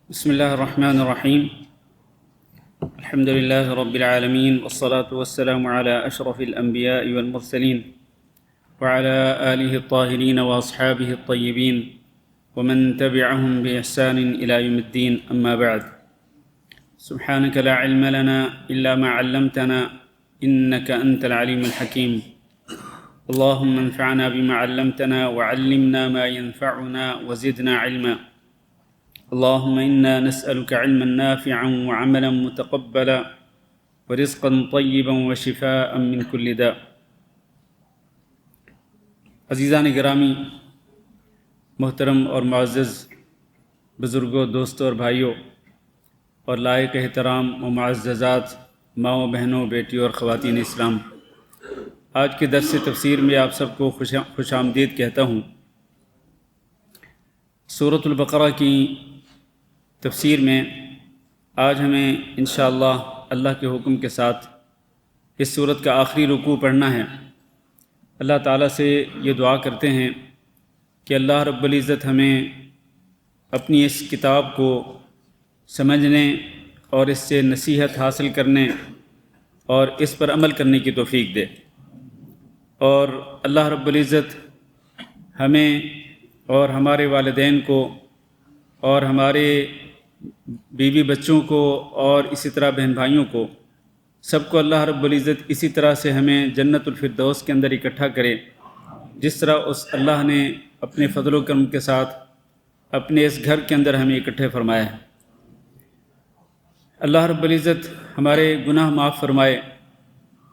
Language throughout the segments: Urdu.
بسم الله الرحمن الرحيم. الحمد لله رب العالمين، والصلاة والسلام على أشرف الأنبياء والمرسلين وعلى آله الطاهرين وأصحابه الطيبين ومن تبعهم بإحسان إلى يوم الدين. أما بعد، سبحانك لا علم لنا إلا ما علمتنا إنك أنت العليم الحكيم. اللهم انفعنا بما علمتنا وعلمنا ما ينفعنا وزدنا علما. اللهم إنا نسألك علما نافعا وعملا متقبلا ورزقا طيبا وشفاء من كل داء. عزیزان گرامی، محترم اور معزز بزرگوں، دوستوں اور بھائیوں، اور لائق احترام و معززات ماؤں، بہنوں، بیٹیوں اور خواتین اسلام، آج کے درس تفسیر میں آپ سب کو خوش آمدید کہتا ہوں۔ سورۃ البقرہ کی تفسیر میں آج ہمیں انشاءاللہ اللہ کے حکم کے ساتھ اس سورت کا آخری رکوع پڑھنا ہے۔ اللہ تعالیٰ سے یہ دعا کرتے ہیں کہ اللہ رب العزت ہمیں اپنی اس کتاب کو سمجھنے اور اس سے نصیحت حاصل کرنے اور اس پر عمل کرنے کی توفیق دے، اور اللہ رب العزت ہمیں اور ہمارے والدین کو اور ہمارے بیوی بچوں کو اور اسی طرح بہن بھائیوں کو، سب کو اللہ رب العزت اسی طرح سے ہمیں جنت الفردوس کے اندر اکٹھا کرے، جس طرح اس اللہ نے اپنے فضل و کرم کے ساتھ اپنے اس گھر کے اندر ہمیں اکٹھے فرمایا ہے۔ اللہ رب العزت ہمارے گناہ معاف فرمائے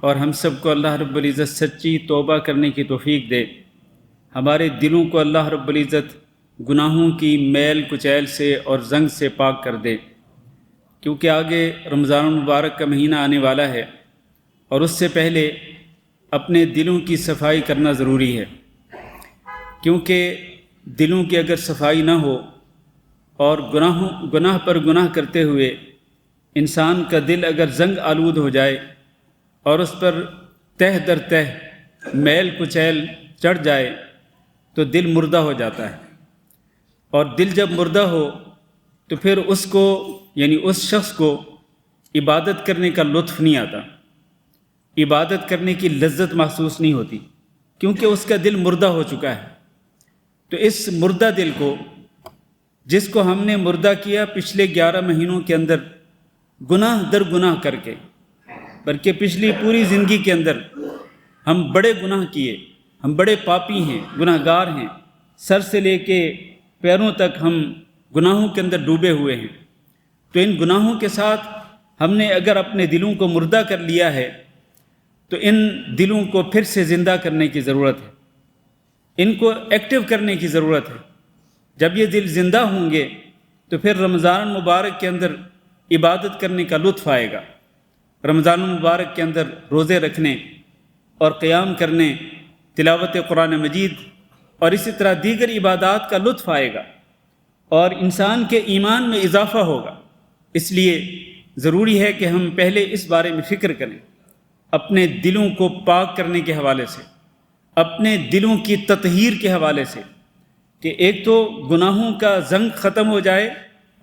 اور ہم سب کو اللہ رب العزت سچی توبہ کرنے کی توفیق دے۔ ہمارے دلوں کو اللہ رب العزت گناہوں کی میل کچیل سے اور زنگ سے پاک کر دے، کیونکہ آگے رمضان المبارک کا مہینہ آنے والا ہے، اور اس سے پہلے اپنے دلوں کی صفائی کرنا ضروری ہے، کیونکہ دلوں کی اگر صفائی نہ ہو اور گناہ پر گناہ کرتے ہوئے انسان کا دل اگر زنگ آلود ہو جائے اور اس پر تہ در تہ میل کچیل چڑھ جائے تو دل مردہ ہو جاتا ہے، اور دل جب مردہ ہو تو پھر اس کو، یعنی اس شخص کو عبادت کرنے کا لطف نہیں آتا، عبادت کرنے کی لذت محسوس نہیں ہوتی، کیونکہ اس کا دل مردہ ہو چکا ہے۔ تو اس مردہ دل کو، جس کو ہم نے مردہ کیا پچھلے 11 مہینوں کے اندر گناہ در گناہ کر کے، بلکہ پچھلی پوری زندگی کے اندر ہم بڑے گناہ کیے، ہم بڑے پاپی ہیں، گناہ گار ہیں، سر سے لے کے پیروں تک ہم گناہوں کے اندر ڈوبے ہوئے ہیں۔ تو ان گناہوں کے ساتھ ہم نے اگر اپنے دلوں کو مردہ کر لیا ہے تو ان دلوں کو پھر سے زندہ کرنے کی ضرورت ہے، ان کو ایکٹیو کرنے کی ضرورت ہے۔ جب یہ دل زندہ ہوں گے تو پھر رمضان المبارک کے اندر عبادت کرنے کا لطف آئے گا، رمضان المبارک کے اندر روزے رکھنے اور قیام کرنے، تلاوت قرآن مجید اور اسی طرح دیگر عبادات کا لطف آئے گا، اور انسان کے ایمان میں اضافہ ہوگا۔ اس لیے ضروری ہے کہ ہم پہلے اس بارے میں فکر کریں، اپنے دلوں کو پاک کرنے کے حوالے سے، اپنے دلوں کی تطہیر کے حوالے سے، کہ ایک تو گناہوں کا زنگ ختم ہو جائے،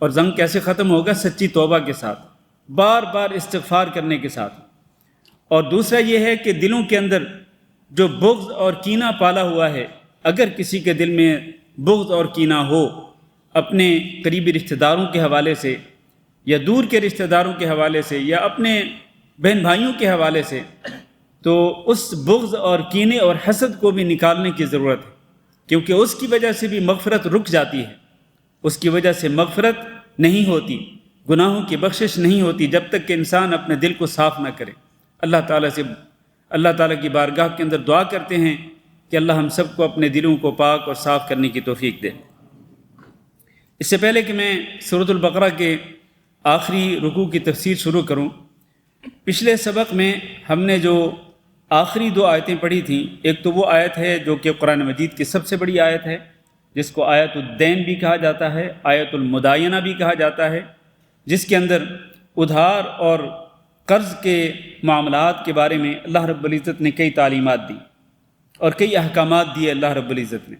اور زنگ کیسے ختم ہوگا؟ سچی توبہ کے ساتھ، بار بار استغفار کرنے کے ساتھ، اور دوسرا یہ ہے کہ دلوں کے اندر جو بغض اور کینہ پالا ہوا ہے، اگر کسی کے دل میں بغض اور کینہ ہو اپنے قریبی رشتہ داروں کے حوالے سے یا دور کے رشتہ داروں کے حوالے سے یا اپنے بہن بھائیوں کے حوالے سے، تو اس بغض اور کینے اور حسد کو بھی نکالنے کی ضرورت ہے، کیونکہ اس کی وجہ سے بھی مغفرت رک جاتی ہے، اس کی وجہ سے مغفرت نہیں ہوتی، گناہوں کی بخشش نہیں ہوتی جب تک کہ انسان اپنے دل کو صاف نہ کرے۔ اللہ تعالیٰ کی بارگاہ کے اندر دعا کرتے ہیں کہ اللہ ہم سب کو اپنے دلوں کو پاک اور صاف کرنے کی توفیق دے۔ اس سے پہلے کہ میں سورۃ البقرہ کے آخری رکوع کی تفسیر شروع کروں، پچھلے سبق میں ہم نے جو آخری 2 آیتیں پڑھی تھیں، ایک تو وہ آیت ہے جو کہ قرآن مجید کی سب سے بڑی آیت ہے، جس کو آیت الدین بھی کہا جاتا ہے، آیت المدائنہ بھی کہا جاتا ہے، جس کے اندر ادھار اور قرض کے معاملات کے بارے میں اللہ رب العزت نے کئی تعلیمات دی اور کئی احکامات دیے اللہ رب العزت نے۔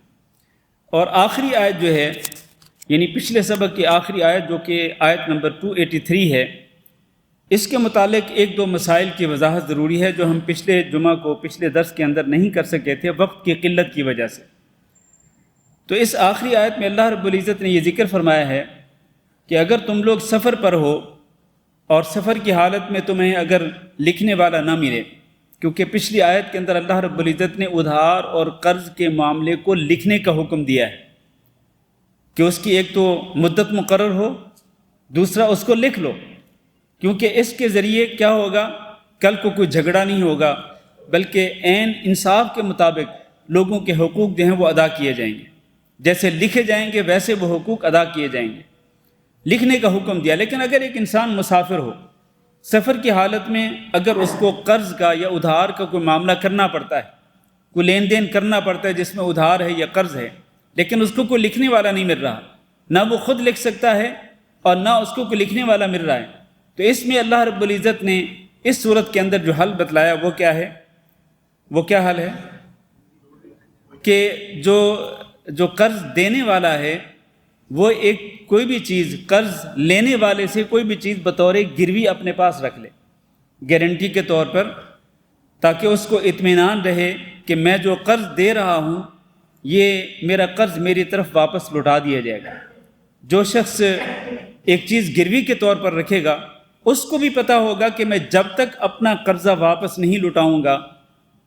اور آخری آیت جو ہے یعنی پچھلے سبق کی آخری آیت جو کہ آیت نمبر 283 ہے، اس کے متعلق ایک دو مسائل کی وضاحت ضروری ہے جو ہم پچھلے جمعہ کو پچھلے درس کے اندر نہیں کر سکے تھے وقت کی قلت کی وجہ سے۔ تو اس آخری آیت میں اللہ رب العزت نے یہ ذکر فرمایا ہے کہ اگر تم لوگ سفر پر ہو اور سفر کی حالت میں تمہیں اگر لکھنے والا نہ ملے، کیونکہ پچھلی آیت کے اندر اللہ رب العزت نے ادھار اور قرض کے معاملے کو لکھنے کا حکم دیا ہے کہ اس کی ایک تو مدت مقرر ہو، دوسرا اس کو لکھ لو، کیونکہ اس کے ذریعے کیا ہوگا، کل کو کوئی جھگڑا نہیں ہوگا، بلکہ عین انصاف کے مطابق لوگوں کے حقوق جو ہیں وہ ادا کیے جائیں گے، جیسے لکھے جائیں گے ویسے وہ حقوق ادا کیے جائیں گے، لکھنے کا حکم دیا۔ لیکن اگر ایک انسان مسافر ہو، سفر کی حالت میں اگر اس کو قرض کا یا ادھار کا کوئی معاملہ کرنا پڑتا ہے، کوئی لین دین کرنا پڑتا ہے جس میں ادھار ہے یا قرض ہے، لیکن اس کو کوئی لکھنے والا نہیں مل رہا، نہ وہ خود لکھ سکتا ہے اور نہ اس کو کوئی لکھنے والا مل رہا ہے، تو اس میں اللہ رب العزت نے اس صورت کے اندر جو حل بتلایا وہ کیا ہے، وہ کیا حل ہے کہ جو قرض دینے والا ہے وہ ایک کوئی بھی چیز قرض لینے والے سے کوئی بھی چیز بطور گروی اپنے پاس رکھ لے، گارنٹی کے طور پر، تاکہ اس کو اطمینان رہے کہ میں جو قرض دے رہا ہوں یہ میرا قرض میری طرف واپس لوٹا دیا جائے گا۔ جو شخص ایک چیز گروی کے طور پر رکھے گا اس کو بھی پتہ ہوگا کہ میں جب تک اپنا قرضہ واپس نہیں لوٹاؤں گا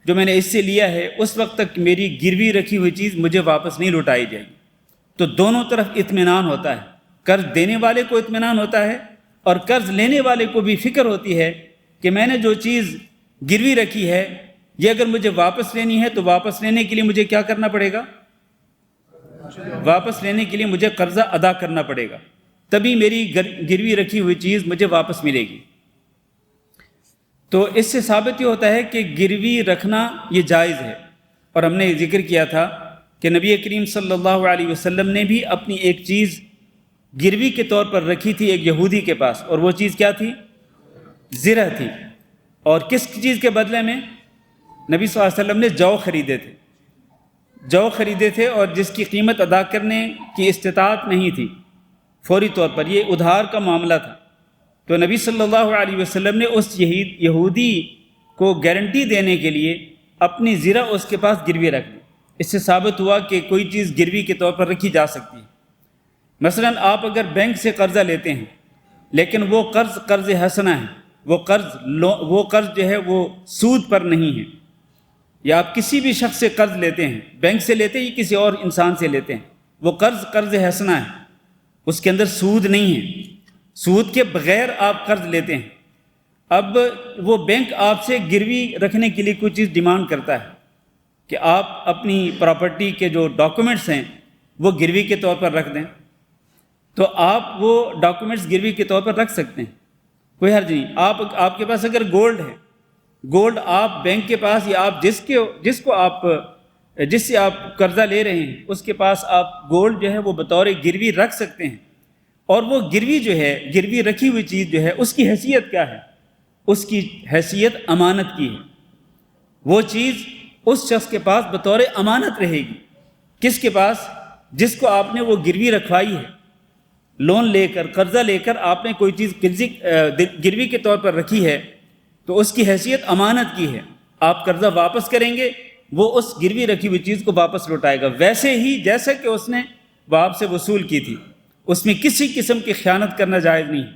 جو میں نے اس سے لیا ہے اس وقت تک میری گروی رکھی ہوئی چیز مجھے واپس نہیں لوٹائی جائے گی۔ تو دونوں طرف اطمینان ہوتا ہے، قرض دینے والے کو اطمینان ہوتا ہے اور قرض لینے والے کو بھی فکر ہوتی ہے کہ میں نے جو چیز گروی رکھی ہے یہ اگر مجھے واپس لینی ہے تو واپس لینے کے لیے مجھے کیا کرنا پڑے گا، واپس لینے کے لیے مجھے قرضہ ادا کرنا پڑے گا، تبھی میری گروی رکھی ہوئی چیز مجھے واپس ملے گی۔ تو اس سے ثابت یہ ہوتا ہے کہ گروی رکھنا یہ جائز ہے، اور ہم نے ذکر کیا تھا کہ نبی کریم صلی اللہ علیہ وسلم نے بھی اپنی ایک چیز گروی کے طور پر رکھی تھی ایک یہودی کے پاس، اور وہ چیز کیا تھی، زرہ تھی، اور کس چیز کے بدلے میں، نبی صلی اللہ علیہ وسلم نے جو خریدے تھے اور جس کی قیمت ادا کرنے کی استطاعت نہیں تھی فوری طور پر، یہ ادھار کا معاملہ تھا، تو نبی صلی اللہ علیہ وسلم نے اس یہودی کو گارنٹی دینے کے لیے اپنی زرہ اس کے پاس گروی رکھ دی۔ اس سے ثابت ہوا کہ کوئی چیز گروی کے طور پر رکھی جا سکتی ہے۔ مثلا آپ اگر بینک سے قرضہ لیتے ہیں لیکن وہ قرض حسنہ ہے، وہ قرض جو ہے وہ سود پر نہیں ہے، یا آپ کسی بھی شخص سے قرض لیتے ہیں، بینک سے لیتے ہیں کسی اور انسان سے لیتے ہیں، وہ قرض حسنہ ہے، اس کے اندر سود نہیں ہے، سود کے بغیر آپ قرض لیتے ہیں۔ اب وہ بینک آپ سے گروی رکھنے کے لیے کوئی چیز ڈیمانڈ کرتا ہے کہ آپ اپنی پراپرٹی کے جو ڈاکومنٹس ہیں وہ گروی کے طور پر رکھ دیں، تو آپ وہ ڈاکومنٹس گروی کے طور پر رکھ سکتے ہیں، کوئی حرج نہیں۔ آپ کے پاس اگر گولڈ ہے، گولڈ آپ بینک کے پاس یا آپ جس سے آپ قرضہ لے رہے ہیں اس کے پاس آپ گولڈ جو ہے وہ بطور گروی رکھ سکتے ہیں، اور وہ گروی جو ہے، گروی رکھی ہوئی چیز جو ہے اس کی حیثیت کیا ہے، اس کی حیثیت امانت کی ہے، وہ چیز اس شخص کے پاس بطور امانت رہے گی۔ کس کے پاس؟ جس کو آپ نے وہ گروی رکھوائی ہے، لون لے کر، قرضہ لے کر آپ نے کوئی چیز گروی کے طور پر رکھی ہے تو اس کی حیثیت امانت کی ہے، آپ قرضہ واپس کریں گے وہ اس گروی رکھی ہوئی چیز کو واپس لوٹائے گا، ویسے ہی جیسے کہ اس نے وہ آپ سے وصول کی تھی، اس میں کسی قسم کی خیانت کرنا جائز نہیں۔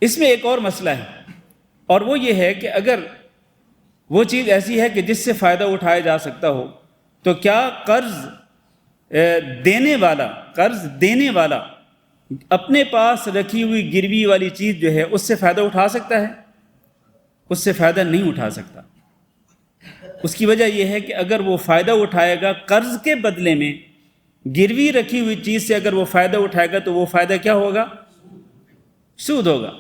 اس میں ایک اور مسئلہ ہے، اور وہ یہ ہے کہ اگر وہ چیز ایسی ہے کہ جس سے فائدہ اٹھایا جا سکتا ہو تو کیا قرض دینے والا اپنے پاس رکھی ہوئی گروی والی چیز جو ہے اس سے فائدہ اٹھا سکتا ہے؟ اس سے فائدہ نہیں اٹھا سکتا۔ اس کی وجہ یہ ہے کہ اگر وہ فائدہ اٹھائے گا قرض کے بدلے میں گروی رکھی ہوئی چیز سے، اگر وہ فائدہ اٹھائے گا تو وہ فائدہ کیا ہوگا؟ سود ہوگا،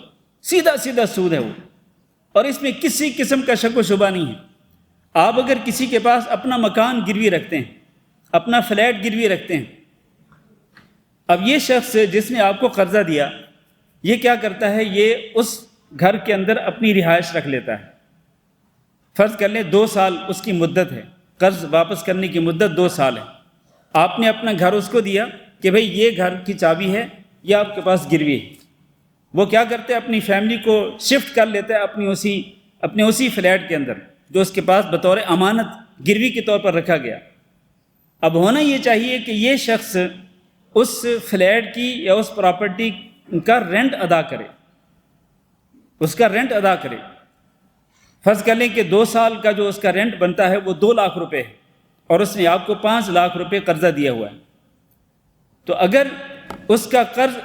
سیدھا سود ہے وہ، اور اس میں کسی قسم کا شک و شبہ نہیں ہے۔ آپ اگر کسی کے پاس اپنا مکان گروی رکھتے ہیں، اپنا فلیٹ گروی رکھتے ہیں، اب یہ شخص جس نے آپ کو قرضہ دیا یہ کیا کرتا ہے، یہ اس گھر کے اندر اپنی رہائش رکھ لیتا ہے۔ فرض کر لیں 2 سال اس کی مدت ہے، قرض واپس کرنے کی مدت 2 سال ہے، آپ نے اپنا گھر اس کو دیا کہ بھئی یہ گھر کی چابی ہے، یہ آپ کے پاس گروی ہے، وہ کیا کرتے ہیں اپنی فیملی کو شفٹ کر لیتے ہیں اپنے اسی فلیٹ کے اندر جو اس کے پاس بطور امانت گروی کے طور پر رکھا گیا۔ اب ہونا یہ چاہیے کہ یہ شخص اس فلیٹ کی یا اس پراپرٹی کا رینٹ ادا کرے، اس کا رینٹ ادا کرے۔ فرض کر لیں کہ 2 سال کا جو اس کا رینٹ بنتا ہے وہ 2 لاکھ روپے ہے، اور اس نے آپ کو 5 لاکھ روپے قرضہ دیا ہوا ہے، تو اگر اس کا قرض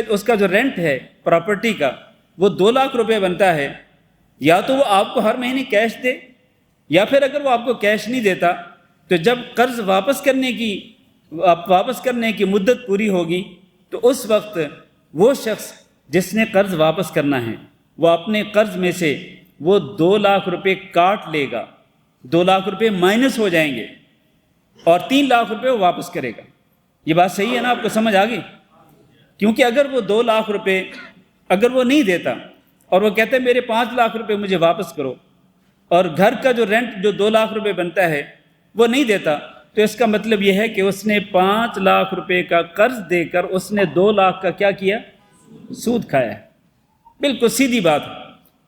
اس کا جو رینٹ ہے پراپرٹی کا وہ 2 لاکھ روپے بنتا ہے، یا تو وہ آپ کو ہر مہینے کیش دے، یا پھر اگر وہ آپ کو کیش نہیں دیتا تو جب قرض واپس کرنے کی مدت پوری ہوگی تو اس وقت وہ شخص جس نے قرض واپس کرنا ہے وہ اپنے قرض میں سے وہ 2 لاکھ روپے کاٹ لے گا، 2 لاکھ روپے مائنس ہو جائیں گے، اور 3 لاکھ روپے وہ واپس کرے گا۔ یہ بات صحیح ہے نا؟ آپ کو سمجھ آ گئی؟ کیونکہ اگر وہ 2 لاکھ روپے اگر وہ نہیں دیتا اور وہ کہتے ہیں میرے 5 لاکھ روپے مجھے واپس کرو، اور گھر کا جو رینٹ جو 2 لاکھ روپے بنتا ہے وہ نہیں دیتا، تو اس کا مطلب یہ ہے کہ اس نے 5 لاکھ روپے کا قرض دے کر اس نے 2 لاکھ کا کیا کیا؟ سود کھایا ہے۔ بالکل سیدھی بات ہے،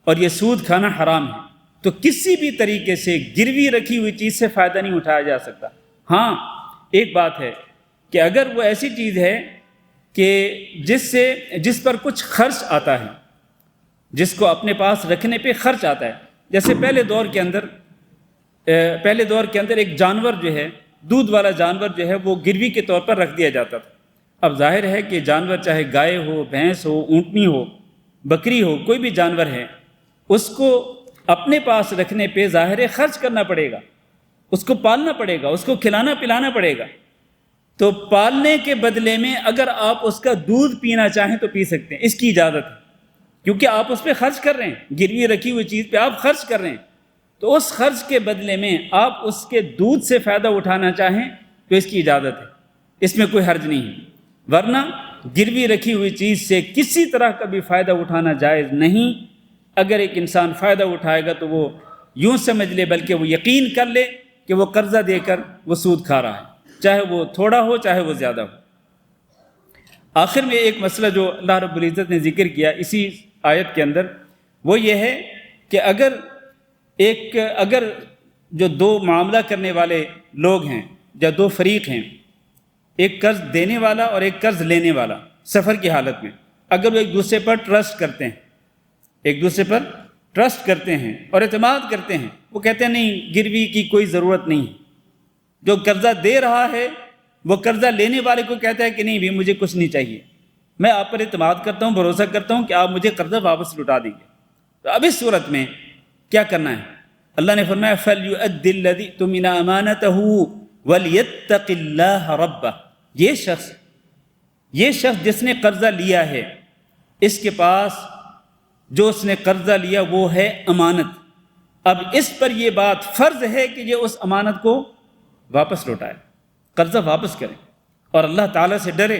اور یہ سود کھانا حرام ہے۔ تو کسی بھی طریقے سے گروی رکھی ہوئی چیز سے فائدہ نہیں اٹھایا جا سکتا۔ ہاں ایک بات ہے کہ اگر وہ ایسی چیز ہے کہ جس پر کچھ خرچ آتا ہے، جس کو اپنے پاس رکھنے پہ خرچ آتا ہے، جیسے پہلے دور کے اندر ایک جانور جو ہے، دودھ والا جانور جو ہے وہ گروی کے طور پر رکھ دیا جاتا تھا۔ اب ظاہر ہے کہ جانور چاہے گائے ہو، بھینس ہو، اونٹنی ہو، بکری ہو، کوئی بھی جانور ہے، اس کو اپنے پاس رکھنے پہ ظاہر خرچ کرنا پڑے گا، اس کو پالنا پڑے گا، اس کو کھلانا پلانا پڑے گا۔ تو پالنے کے بدلے میں اگر آپ اس کا دودھ پینا چاہیں تو پی سکتے ہیں، اس کی اجازت ہے، کیونکہ آپ اس پہ خرچ کر رہے ہیں، گروی رکھی ہوئی چیز پہ آپ خرچ کر رہے ہیں، تو اس خرچ کے بدلے میں آپ اس کے دودھ سے فائدہ اٹھانا چاہیں تو اس کی اجازت ہے، اس میں کوئی حرج نہیں ہے۔ ورنہ گروی رکھی ہوئی چیز سے کسی طرح کا بھی فائدہ اٹھانا جائز نہیں۔ اگر ایک انسان فائدہ اٹھائے گا تو وہ یوں سمجھ لے، بلکہ وہ یقین کر لے کہ وہ قرضہ دے کر وہ سود کھا رہا ہے، چاہے وہ تھوڑا ہو چاہے وہ زیادہ ہو۔ آخر میں ایک مسئلہ جو اللہ رب العزت نے ذکر کیا اسی آیت کے اندر، وہ یہ ہے کہ اگر جو 2 معاملہ کرنے والے لوگ ہیں یا 2 فریق ہیں، ایک قرض دینے والا اور ایک قرض لینے والا، سفر کی حالت میں اگر وہ ایک دوسرے پر ٹرسٹ کرتے ہیں اور اعتماد کرتے ہیں، وہ کہتے ہیں نہیں گروی کی کوئی ضرورت نہیں، جو قرضہ دے رہا ہے وہ قرضہ لینے والے کو کہتا ہے کہ نہیں بھی مجھے کچھ نہیں چاہیے، میں آپ پر اعتماد کرتا ہوں، بھروسہ کرتا ہوں کہ آپ مجھے قرضہ واپس لوٹا دیں گے۔ تو اب اس صورت میں کیا کرنا ہے؟ اللہ نے فرمایا فَلْيُؤَدِّ الَّذِي اؤْتُمِنَ أَمَانَتَهُ وَلْيَتَّقِ اللَّهَ رَبَّهُ۔ یہ شخص جس نے قرضہ لیا ہے، اس کے پاس جو اس نے قرضہ لیا وہ ہے امانت۔ اب اس پر یہ بات فرض ہے کہ یہ اس امانت کو واپس لوٹائے، قرضہ واپس کرے، اور اللہ تعالیٰ سے ڈرے،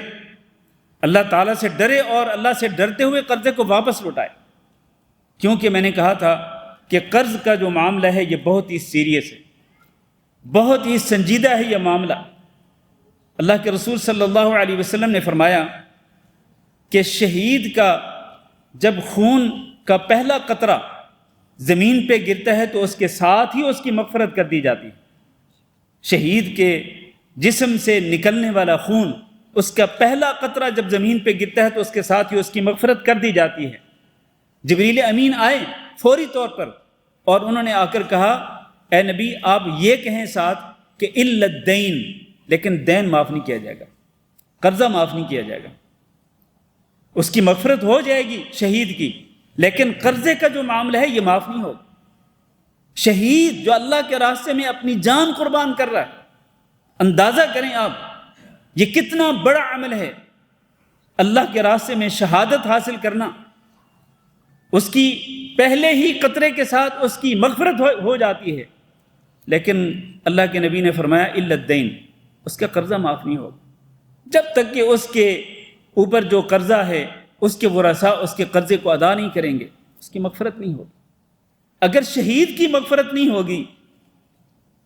اور اللہ سے ڈرتے ہوئے قرضے کو واپس لوٹائے۔ کیونکہ میں نے کہا تھا کہ قرض کا جو معاملہ ہے یہ بہت ہی سیریس ہے، بہت ہی سنجیدہ ہے یہ معاملہ۔ اللہ کے رسول صلی اللہ علیہ وسلم نے فرمایا کہ شہید کا جب خون کا پہلا قطرہ زمین پہ گرتا ہے تو اس کے ساتھ ہی اس کی مغفرت کر دی جاتی ہے۔ شہید کے جسم سے نکلنے والا خون، اس کا پہلا قطرہ جب زمین پہ گرتا ہے تو اس کے ساتھ ہی اس کی مغفرت کر دی جاتی ہے۔ جبریل امین آئے فوری طور پر، اور انہوں نے آ کر کہا اے نبی آپ یہ کہیں ساتھ کہ الا الدین، لیکن دین معاف نہیں کیا جائے گا، قرضہ معاف نہیں کیا جائے گا، اس کی مغفرت ہو جائے گی شہید کی، لیکن قرضے کا جو معاملہ ہے یہ معاف نہیں ہوگا۔ شہید جو اللہ کے راستے میں اپنی جان قربان کر رہا ہے، اندازہ کریں آپ یہ کتنا بڑا عمل ہے، اللہ کے راستے میں شہادت حاصل کرنا، اس کی پہلے ہی قطرے کے ساتھ اس کی مغفرت ہو جاتی ہے، لیکن اللہ کے نبی نے فرمایا الا الدین، اس کا قرضہ معاف نہیں ہوگا جب تک کہ اس کے اوپر جو قرضہ ہے اس کے ورثاء اس کے قرضے کو ادا نہیں کریں گے، اس کی مغفرت نہیں ہوگی۔ اگر شہید کی مغفرت نہیں ہوگی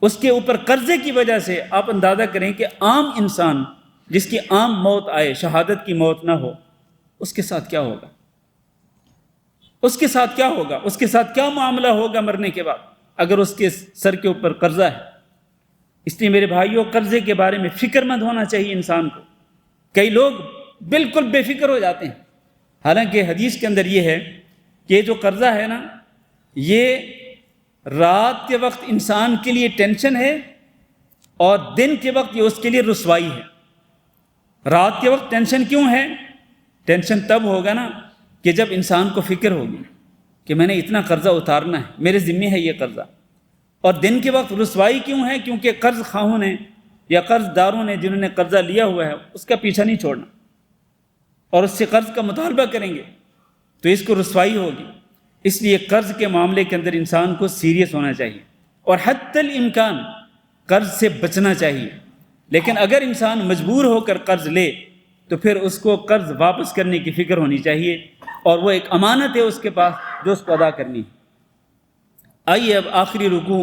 اس کے اوپر قرضے کی وجہ سے، آپ اندازہ کریں کہ عام انسان جس کی عام موت آئے، شہادت کی موت نہ ہو، اس کے ساتھ کیا ہوگا؟ اس کے ساتھ کیا ہوگا؟ اس کے ساتھ کیا معاملہ ہوگا مرنے کے بعد اگر اس کے سر کے اوپر قرضہ ہے؟ اس لیے میرے بھائیوں، قرضے کے بارے میں فکر مند ہونا چاہیے انسان کو۔ کئی لوگ بالکل بے فکر ہو جاتے ہیں، حالانکہ حدیث کے اندر یہ ہے کہ یہ جو قرضہ ہے نا، یہ رات کے وقت انسان کے لیے ٹینشن ہے اور دن کے وقت یہ اس کے لیے رسوائی ہے۔ رات کے وقت ٹینشن کیوں ہے؟ ٹینشن تب ہوگا نا کہ جب انسان کو فکر ہوگی کہ میں نے اتنا قرضہ اتارنا ہے، میرے ذمے ہے یہ قرضہ۔ اور دن کے وقت رسوائی کیوں ہے؟ کیونکہ قرض خواہوں نے یا قرض داروں نے جنہوں نے قرضہ لیا ہوا ہے اس کا پیچھا نہیں چھوڑنا اور اس سے قرض کا مطالبہ کریں گے تو اس کو رسوائی ہوگی۔ اس لیے قرض کے معاملے کے اندر انسان کو سیریس ہونا چاہیے اور حتی الامکان قرض سے بچنا چاہیے۔ لیکن اگر انسان مجبور ہو کر قرض لے تو پھر اس کو قرض واپس کرنے کی فکر ہونی چاہیے، اور وہ ایک امانت ہے اس کے پاس جو اس کو ادا کرنی ہے۔ آئیے اب آخری رکوع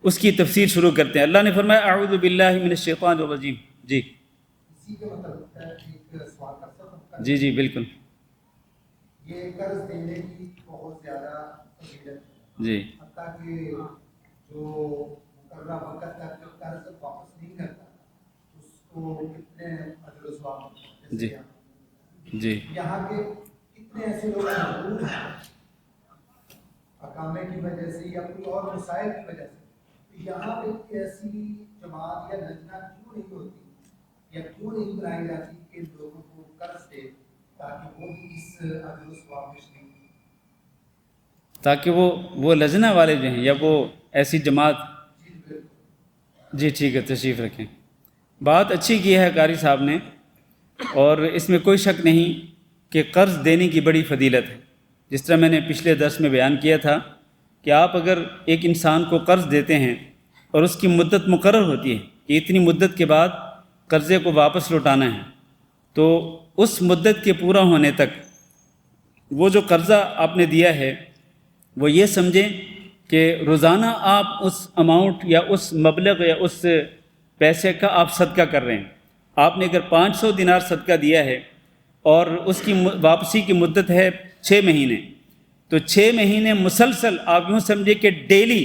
اس کی تفسیر شروع کرتے ہیں۔ اللہ نے فرمایا اعوذ باللہ من الشیطان الرجیم۔ جی اسی کے مطلب ایک سوال کر سکتا ہوں؟ جی جی بالکل۔ یہ قرض دینے کی بہت زیادہ فضیلت ہے، جی حتیٰ کہ جو مقررہ وقت تک قرض واپس نہیں کرتا اس کو کتنے اجر و ثواب، جی جی یہاں کے کتنے ایسے لوگ مجبور ہیں اقامے کی وجہ سے یا کوئی اور مسائل کی وجہ سے، یہاں پہ ایسی جماعت یا لجنہ کیوں نہیں ہوتی یا کیوں نہیں بنائی جاتی کہ لوگوں کو قرض دے تاکہ وہ بھی اس اجر و ثواب میں شریک ہوں؟ تاکہ وہ لجنہ والے جو ہیں یا وہ ایسی جماعت۔ جی بالکل۔ جی ٹھیک ہے، تشریف رکھیں۔ بات اچھی کی ہے قاری صاحب نے، اور اس میں کوئی شک نہیں کہ قرض دینے کی بڑی فضیلت ہے۔ جس طرح میں نے پچھلے درس میں بیان کیا تھا کہ آپ اگر ایک انسان کو قرض دیتے ہیں اور اس کی مدت مقرر ہوتی ہے کہ اتنی مدت کے بعد قرضے کو واپس لوٹانا ہے، تو اس مدت کے پورا ہونے تک وہ جو قرضہ آپ نے دیا ہے وہ یہ سمجھیں کہ روزانہ آپ اس اماؤنٹ یا اس مبلغ یا اس پیسے کا آپ صدقہ کر رہے ہیں۔ آپ نے اگر 500 دینار صدقہ دیا ہے اور اس کی واپسی کی مدت ہے 6 مہینے، تو 6 مہینے مسلسل آپ یوں سمجھے کہ ڈیلی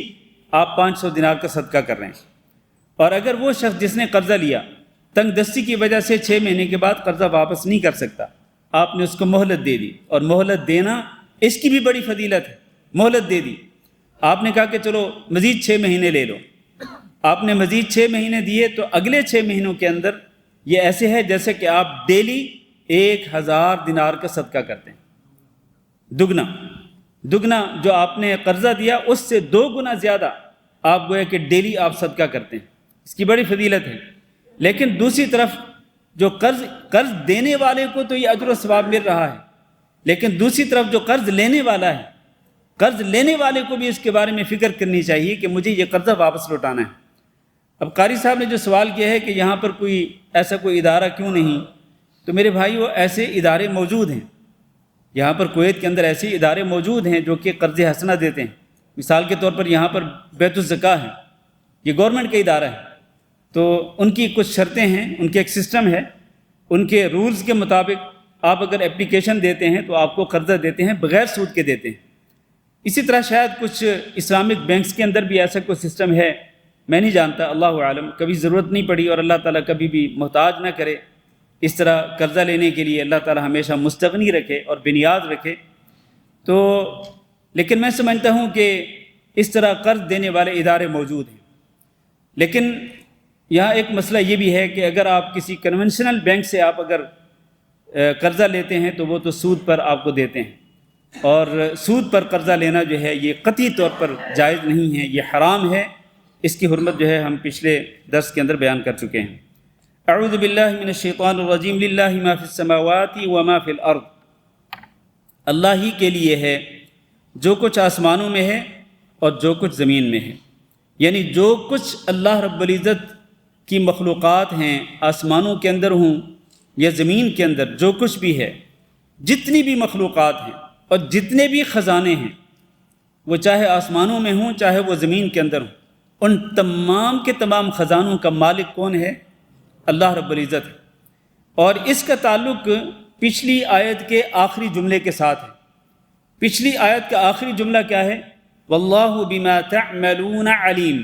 آپ 500 دینار کا صدقہ کر رہے ہیں۔ اور اگر وہ شخص جس نے قرضہ لیا تنگ دستی کی وجہ سے 6 مہینے کے بعد قرضہ واپس نہیں کر سکتا، آپ نے اس کو مہلت دے دی، اور مہلت دینا اس کی بھی بڑی فضیلت ہے۔ مہلت دے دی، آپ نے کہا کہ چلو مزید 6 مہینے لے لو، آپ نے مزید 6 مہینے دیے، تو اگلے 6 مہینوں کے اندر یہ ایسے ہے جیسے کہ آپ ڈیلی 1000 دینار کا صدقہ کرتے ہیں، دگنا جو آپ نے قرضہ دیا اس سے 2 گنا زیادہ آپ گویا کہ ڈیلی آپ صدقہ کرتے ہیں۔ اس کی بڑی فضیلت ہے۔ لیکن دوسری طرف جو قرض دینے والے کو تو یہ اجر و ثواب مل رہا ہے، لیکن دوسری طرف جو قرض لینے والا ہے، قرض لینے والے کو بھی اس کے بارے میں فکر کرنی چاہیے کہ مجھے یہ قرضہ واپس لوٹانا ہے۔ اب قاری صاحب نے جو سوال کیا ہے کہ یہاں پر ایسا کوئی ادارہ کیوں نہیں، تو میرے بھائی وہ ایسے ادارے موجود ہیں، یہاں پر کویت کے اندر ایسے ادارے موجود ہیں جو کہ قرض حسنہ دیتے ہیں۔ مثال کے طور پر یہاں پر بیت الزکاہ ہے، یہ گورنمنٹ کا ادارہ ہے، تو ان کی کچھ شرطیں ہیں، ان کے ایک سسٹم ہے، ان کے رولز کے مطابق آپ اگر اپلیکیشن دیتے ہیں تو آپ کو قرضہ دیتے ہیں، بغیر سود کے دیتے ہیں۔ اسی طرح شاید کچھ اسلامک بینکس کے اندر بھی ایسا کوئی سسٹم ہے، میں نہیں جانتا، اللہ عالم، کبھی ضرورت نہیں پڑی، اور اللہ تعالیٰ کبھی بھی محتاج نہ کرے اس طرح قرضہ لینے کے لیے، اللہ تعالیٰ ہمیشہ مستغنی رکھے اور بنیاد رکھے۔ تو لیکن میں سمجھتا ہوں کہ اس طرح قرض دینے والے ادارے موجود ہیں۔ لیکن یہاں ایک مسئلہ یہ بھی ہے کہ اگر آپ کسی کنونشنل بینک سے آپ اگر قرضہ لیتے ہیں تو وہ تو سود پر آپ کو دیتے ہیں، اور سود پر قرضہ لینا جو ہے یہ قطعی طور پر جائز نہیں ہے، یہ حرام ہے۔ اس کی حرمت جو ہے ہم پچھلے درس کے اندر بیان کر چکے ہیں۔ اعوذ باللہ من الشیطان الرجیم، للہ ما فی السماوات وما فی الارض، اللہ ہی کے لیے ہے جو کچھ آسمانوں میں ہے اور جو کچھ زمین میں ہے، یعنی جو کچھ اللہ رب العزت کی مخلوقات ہیں، آسمانوں کے اندر ہوں یا زمین کے اندر، جو کچھ بھی ہے، جتنی بھی مخلوقات ہیں اور جتنے بھی خزانے ہیں، وہ چاہے آسمانوں میں ہوں چاہے وہ زمین کے اندر ہوں، ان تمام کے تمام خزانوں کا مالک کون ہے؟ اللہ رب العزت ہے۔ اور اس کا تعلق پچھلی آیت کے آخری جملے کے ساتھ ہے۔ پچھلی آیت کا آخری جملہ کیا ہے؟ واللہ بما تعملون علیم،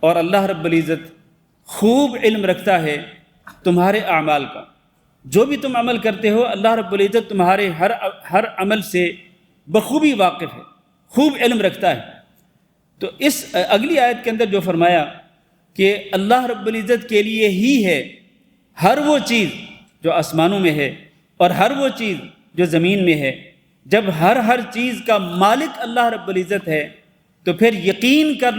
اور اللہ رب العزت خوب علم رکھتا ہے تمہارے اعمال کا، جو بھی تم عمل کرتے ہو اللہ رب العزت تمہارے ہر عمل سے بخوبی واقف ہے، خوب علم رکھتا ہے۔ تو اس اگلی آیت کے اندر جو فرمایا کہ اللہ رب العزت کے لیے ہی ہے ہر وہ چیز جو آسمانوں میں ہے اور ہر وہ چیز جو زمین میں ہے، جب ہر چیز کا مالک اللہ رب العزت ہے تو پھر یقین کر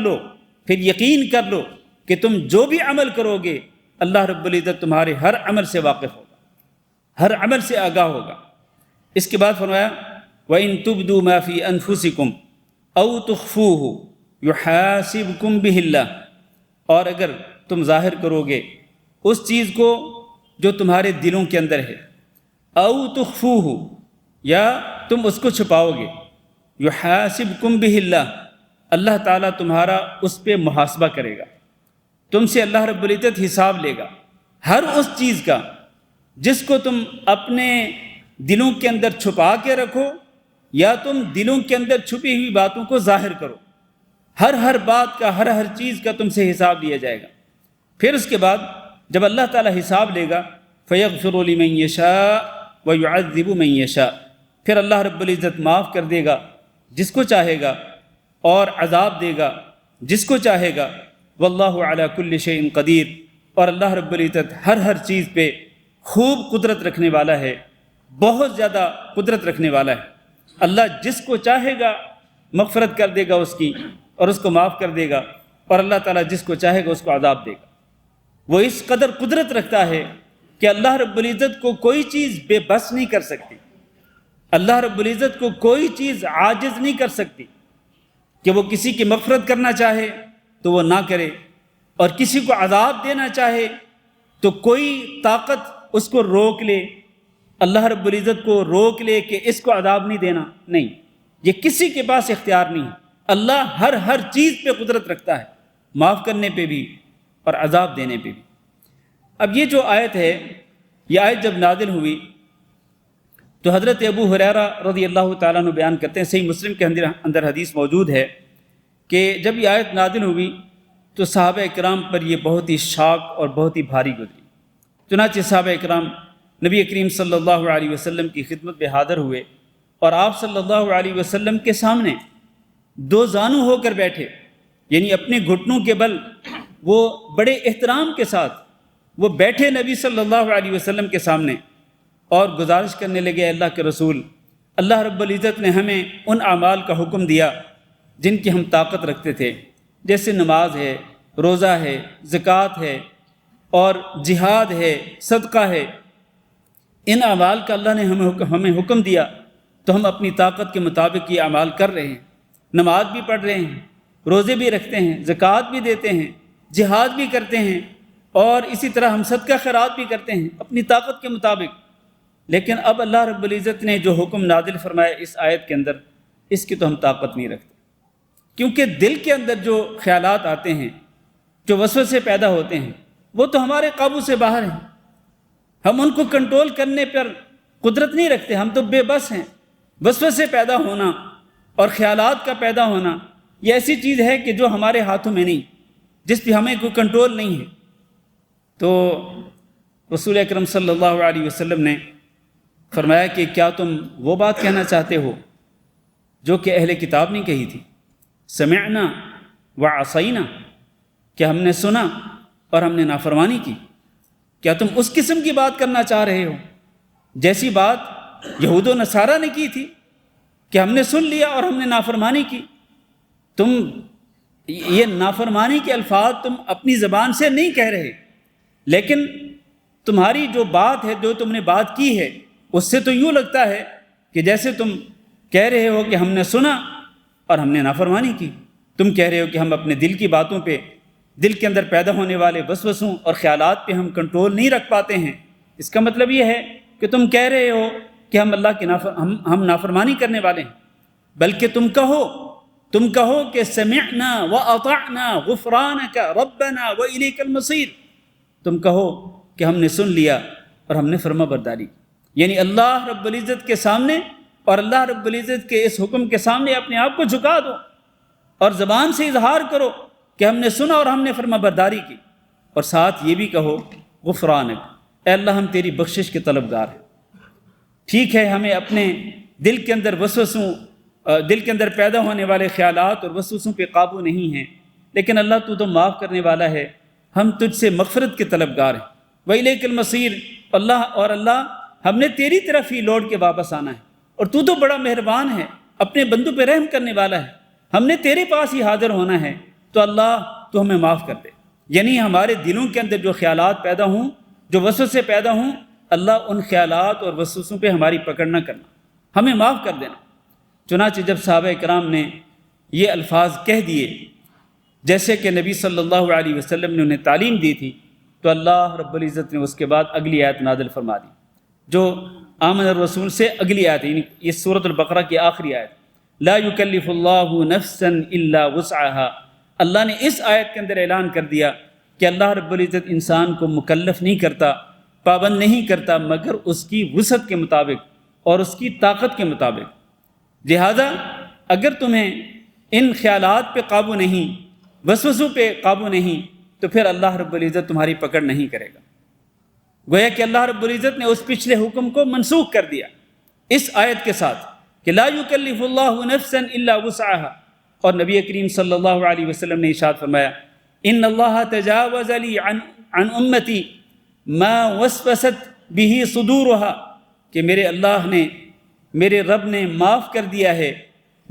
لو کہ تم جو بھی عمل کرو گے اللہ رب العزت تمہارے ہر عمل سے واقف ہوگا، ہر عمل سے آگاہ ہوگا۔ اس کے بعد فرمایا وَإِن تُبْدُوا مَا فِي أَنفُسِكُمْ أَوْ تُخْفُوهُ يُحَاسِبْكُمْ بِهِ اللَّهُ، اور اگر تم ظاہر کرو گے اس چیز کو جو تمہارے دلوں کے اندر ہے، او تخفوہ، یا تم اس کو چھپاؤ گے، یحاسبکم بہ اللہ، اللہ تعالیٰ تمہارا اس پہ محاسبہ کرے گا، تم سے اللہ رب العزت حساب لے گا ہر اس چیز کا جس کو تم اپنے دلوں کے اندر چھپا کے رکھو یا تم دلوں کے اندر چھپی ہوئی باتوں کو ظاہر کرو، ہر بات کا ہر چیز کا تم سے حساب لیا جائے گا۔ پھر اس کے بعد جب اللہ تعالیٰ حساب لے گا فَيَغْفِرُ لِمَن يَشَاءُ وَيُعَذِّبُ مَن يَشَاءُ، پھر اللہ رب العزت معاف کر دے گا جس کو چاہے گا اور عذاب دے گا جس کو چاہے گا، واللہ علی کل شیء قدیر، اور اللہ رب العزت ہر چیز پہ خوب قدرت رکھنے والا ہے، بہت زیادہ قدرت رکھنے والا ہے۔ اللہ جس کو چاہے گا مغفرت کر دے گا اس کی اور اس کو معاف کر دے گا، اور اللہ تعالیٰ جس کو چاہے گا اس کو عذاب دے گا۔ وہ اس قدر قدرت رکھتا ہے کہ اللہ رب العزت کو کوئی چیز بے بس نہیں کر سکتی، اللہ رب العزت کو کوئی چیز عاجز نہیں کر سکتی کہ وہ کسی کی مغفرت کرنا چاہے تو وہ نہ کرے، اور کسی کو عذاب دینا چاہے تو کوئی طاقت اس کو روک لے، اللہ رب العزت کو روک لے کہ اس کو عذاب نہیں دینا، نہیں، یہ کسی کے پاس اختیار نہیں ہے۔ اللہ ہر چیز پہ قدرت رکھتا ہے، معاف کرنے پہ بھی اور عذاب دینے پہ بھی۔ اب یہ جو آیت ہے، یہ آیت جب نازل ہوئی تو حضرت ابو ہریرہ رضی اللہ تعالیٰ عنہ بیان کرتے ہیں، صحیح مسلم کے اندر حدیث موجود ہے کہ جب یہ آیت نازل ہوئی تو صحابہ اکرام پر یہ بہت ہی شاک اور بہت ہی بھاری گزری۔ چنانچہ صحابہ اکرام نبی کریم صلی اللہ علیہ وسلم کی خدمت میں حاضر ہوئے اور آپ صلی اللہ علیہ وسلم کے سامنے دو زانو ہو کر بیٹھے، یعنی اپنے گھٹنوں کے بل وہ بڑے احترام کے ساتھ وہ بیٹھے نبی صلی اللہ علیہ وسلم کے سامنے اور گزارش کرنے لگے، اللہ کے رسول، اللہ رب العزت نے ہمیں ان اعمال کا حکم دیا جن کی ہم طاقت رکھتے تھے، جیسے نماز ہے، روزہ ہے، زکوٰۃ ہے اور جہاد ہے، صدقہ ہے۔ ان اعمال کا اللہ نے ہمیں حکم دیا تو ہم اپنی طاقت کے مطابق یہ اعمال کر رہے ہیں، نماز بھی پڑھ رہے ہیں، روزے بھی رکھتے ہیں، زکوٰۃ بھی دیتے ہیں، جہاد بھی کرتے ہیں، اور اسی طرح ہم صدقہ خیرات بھی کرتے ہیں اپنی طاقت کے مطابق۔ لیکن اب اللہ رب العزت نے جو حکم نازل فرمایا اس آیت کے اندر، اس کی تو ہم طاقت نہیں رکھتے، کیونکہ دل کے اندر جو خیالات آتے ہیں، جو وسوسے پیدا ہوتے ہیں، وہ تو ہمارے قابو سے باہر ہیں، ہم ان کو کنٹرول کرنے پر قدرت نہیں رکھتے، ہم تو بے بس ہیں۔ وسوسے پیدا ہونا اور خیالات کا پیدا ہونا یہ ایسی چیز ہے کہ جو ہمارے ہاتھوں میں نہیں، جس پہ ہمیں کوئی کنٹرول نہیں ہے۔ تو رسول اکرم صلی اللہ علیہ وسلم نے فرمایا کہ کیا تم وہ بات کہنا چاہتے ہو جو کہ اہل کتاب نے کہی تھی، سمعنا وعصینا، کہ ہم نے سنا اور ہم نے نافرمانی کی؟ کیا تم اس قسم کی بات کرنا چاہ رہے ہو جیسی بات یہود و نصارہ نے کی تھی کہ ہم نے سن لیا اور ہم نے نافرمانی کی؟ تم یہ نافرمانی کے الفاظ تم اپنی زبان سے نہیں کہہ رہے، لیکن تمہاری جو بات ہے، جو تم نے بات کی ہے، اس سے تو یوں لگتا ہے کہ جیسے تم کہہ رہے ہو کہ ہم نے سنا اور ہم نے نافرمانی کی۔ تم کہہ رہے ہو کہ ہم اپنے دل کی باتوں پہ، دل کے اندر پیدا ہونے والے وسوسوں اور خیالات پہ ہم کنٹرول نہیں رکھ پاتے ہیں۔ اس کا مطلب یہ ہے کہ تم کہہ رہے ہو کہ ہم اللہ کی ہم نافرمانی کرنے والے ہیں، بلکہ تم کہو کہ سمعنا واطعنا غفرانک ربنا والیک المصیر، تم کہو کہ ہم نے سن لیا اور ہم نے فرما برداری کی، یعنی اللہ رب العزت کے سامنے اور اللہ رب العزت کے اس حکم کے سامنے اپنے آپ کو جھکا دو اور زبان سے اظہار کرو کہ ہم نے سنا اور ہم نے فرما برداری کی، اور ساتھ یہ بھی کہو غفرانک، اے اللہ ہم تیری بخشش کے طلبگار ہیں۔ ٹھیک ہے ہمیں اپنے دل کے اندر پیدا ہونے والے خیالات اور وسوسوں پہ قابو نہیں ہیں، لیکن اللہ تو معاف کرنے والا ہے، ہم تجھ سے مغفرت کے طلبگار ہیں۔ وَإِلَيْكَ الْمَصِيرُ، اللہ ہم نے تیری طرف ہی لوٹ کے واپس آنا ہے، اور تو بڑا مہربان ہے، اپنے بندوں پہ رحم کرنے والا ہے، ہم نے تیرے پاس ہی حاضر ہونا ہے، تو اللہ تو ہمیں معاف کر دے۔ یعنی ہمارے دلوں کے اندر جو خیالات پیدا ہوں، جو وسوسے پیدا ہوں، اللہ ان خیالات اور وسوسوں پہ ہماری پکڑ نہ کرنا، ہمیں معاف کر دینا۔ چنانچہ جب صحابہ کرام نے یہ الفاظ کہہ دیے جیسے کہ نبی صلی اللہ علیہ وسلم نے انہیں تعلیم دی تھی، تو اللہ رب العزت نے اس کے بعد اگلی آیت نازل فرما دی جو آمن الرسول سے اگلی آیت، یعنی یہ سورۃ البقرہ کی آخری آیت، لا یکلف اللہ نفسا الا وسعها۔ اللہ نے اس آیت کے اندر اعلان کر دیا کہ اللہ رب العزت انسان کو مکلف نہیں کرتا، پابند نہیں کرتا مگر اس کی وسعت کے مطابق اور اس کی طاقت کے مطابق۔ لہذا اگر تمہیں ان خیالات پہ قابو نہیں، وسوسوں پہ قابو نہیں، تو پھر اللہ رب العزت تمہاری پکڑ نہیں کرے گا۔ گویا کہ اللہ رب العزت نے اس پچھلے حکم کو منسوخ کر دیا اس آیت کے ساتھ کہ لا یکلف اللہ نفسا الا وسعها، اور نبی کریم صلی اللہ علیہ وسلم نے ارشاد فرمایا ان اللہ تجاوز لی عن امتی ما وسوست به صدورها، کہ میرے رب نے معاف کر دیا ہے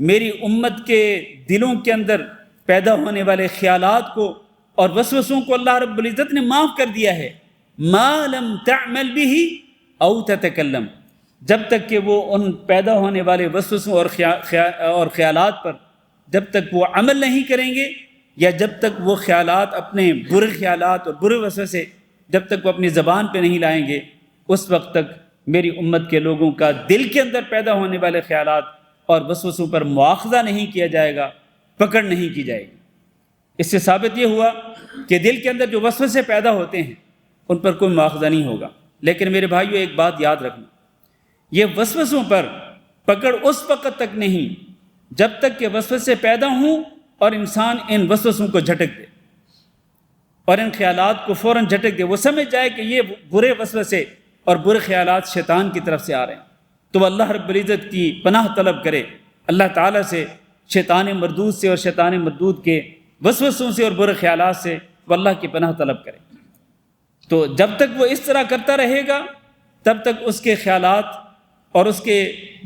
میری امت کے دلوں کے اندر پیدا ہونے والے خیالات کو اور وسوسوں کو، اللہ رب العزت نے معاف کر دیا ہے، ما لم تعمل به او تتکلم، جب تک کہ وہ ان پیدا ہونے والے وسوسوں اور خیالات پر جب تک وہ عمل نہیں کریں گے، یا جب تک وہ خیالات اپنے برے خیالات اور برے وسوسے جب تک وہ اپنی زبان پہ نہیں لائیں گے، اس وقت تک میری امت کے لوگوں کا دل کے اندر پیدا ہونے والے خیالات اور وسوسوں پر مواخذہ نہیں کیا جائے گا، پکڑ نہیں کی جائے گی۔ اس سے ثابت یہ ہوا کہ دل کے اندر جو وسوسے پیدا ہوتے ہیں ان پر کوئی مواخذہ نہیں ہوگا۔ لیکن میرے بھائیو ایک بات یاد رکھنا، یہ وسوسوں پر پکڑ اس وقت تک نہیں جب تک کہ وسوسے پیدا ہوں اور انسان ان وسوسوں کو جھٹک دے اور ان خیالات کو فوراً جھٹک دے، وہ سمجھ جائے کہ یہ برے وسوسے اور برے خیالات شیطان کی طرف سے آ رہے ہیں، تو وہ اللہ رب العزت کی پناہ طلب کرے اللہ تعالیٰ سے، شیطان مردود سے اور شیطان مردود کے وسوسوں سے اور برے خیالات سے وہ اللہ کی پناہ طلب کرے۔ تو جب تک وہ اس طرح کرتا رہے گا تب تک اس کے خیالات اور اس کے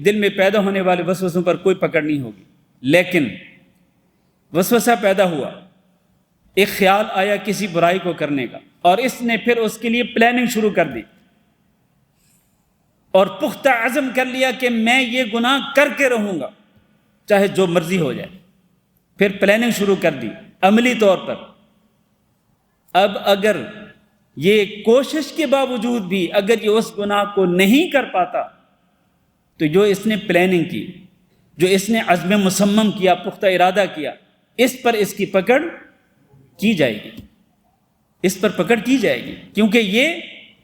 دل میں پیدا ہونے والے وسوسوں پر کوئی پکڑ نہیں ہوگی۔ لیکن وسوسہ پیدا ہوا، ایک خیال آیا کسی برائی کو کرنے کا، اور اس نے پھر اس کے لیے پلاننگ شروع کر دی اور پختہ عزم کر لیا کہ میں یہ گناہ کر کے رہوں گا چاہے جو مرضی ہو جائے، پھر پلاننگ شروع کر دی عملی طور پر۔ اب اگر یہ کوشش کے باوجود بھی اگر یہ اس گناہ کو نہیں کر پاتا تو جو اس نے پلاننگ کی، جو اس نے عزم مصمم کیا، پختہ ارادہ کیا، اس پر اس کی پکڑ کی جائے گی، اس پر پکڑ کی جائے گی، کیونکہ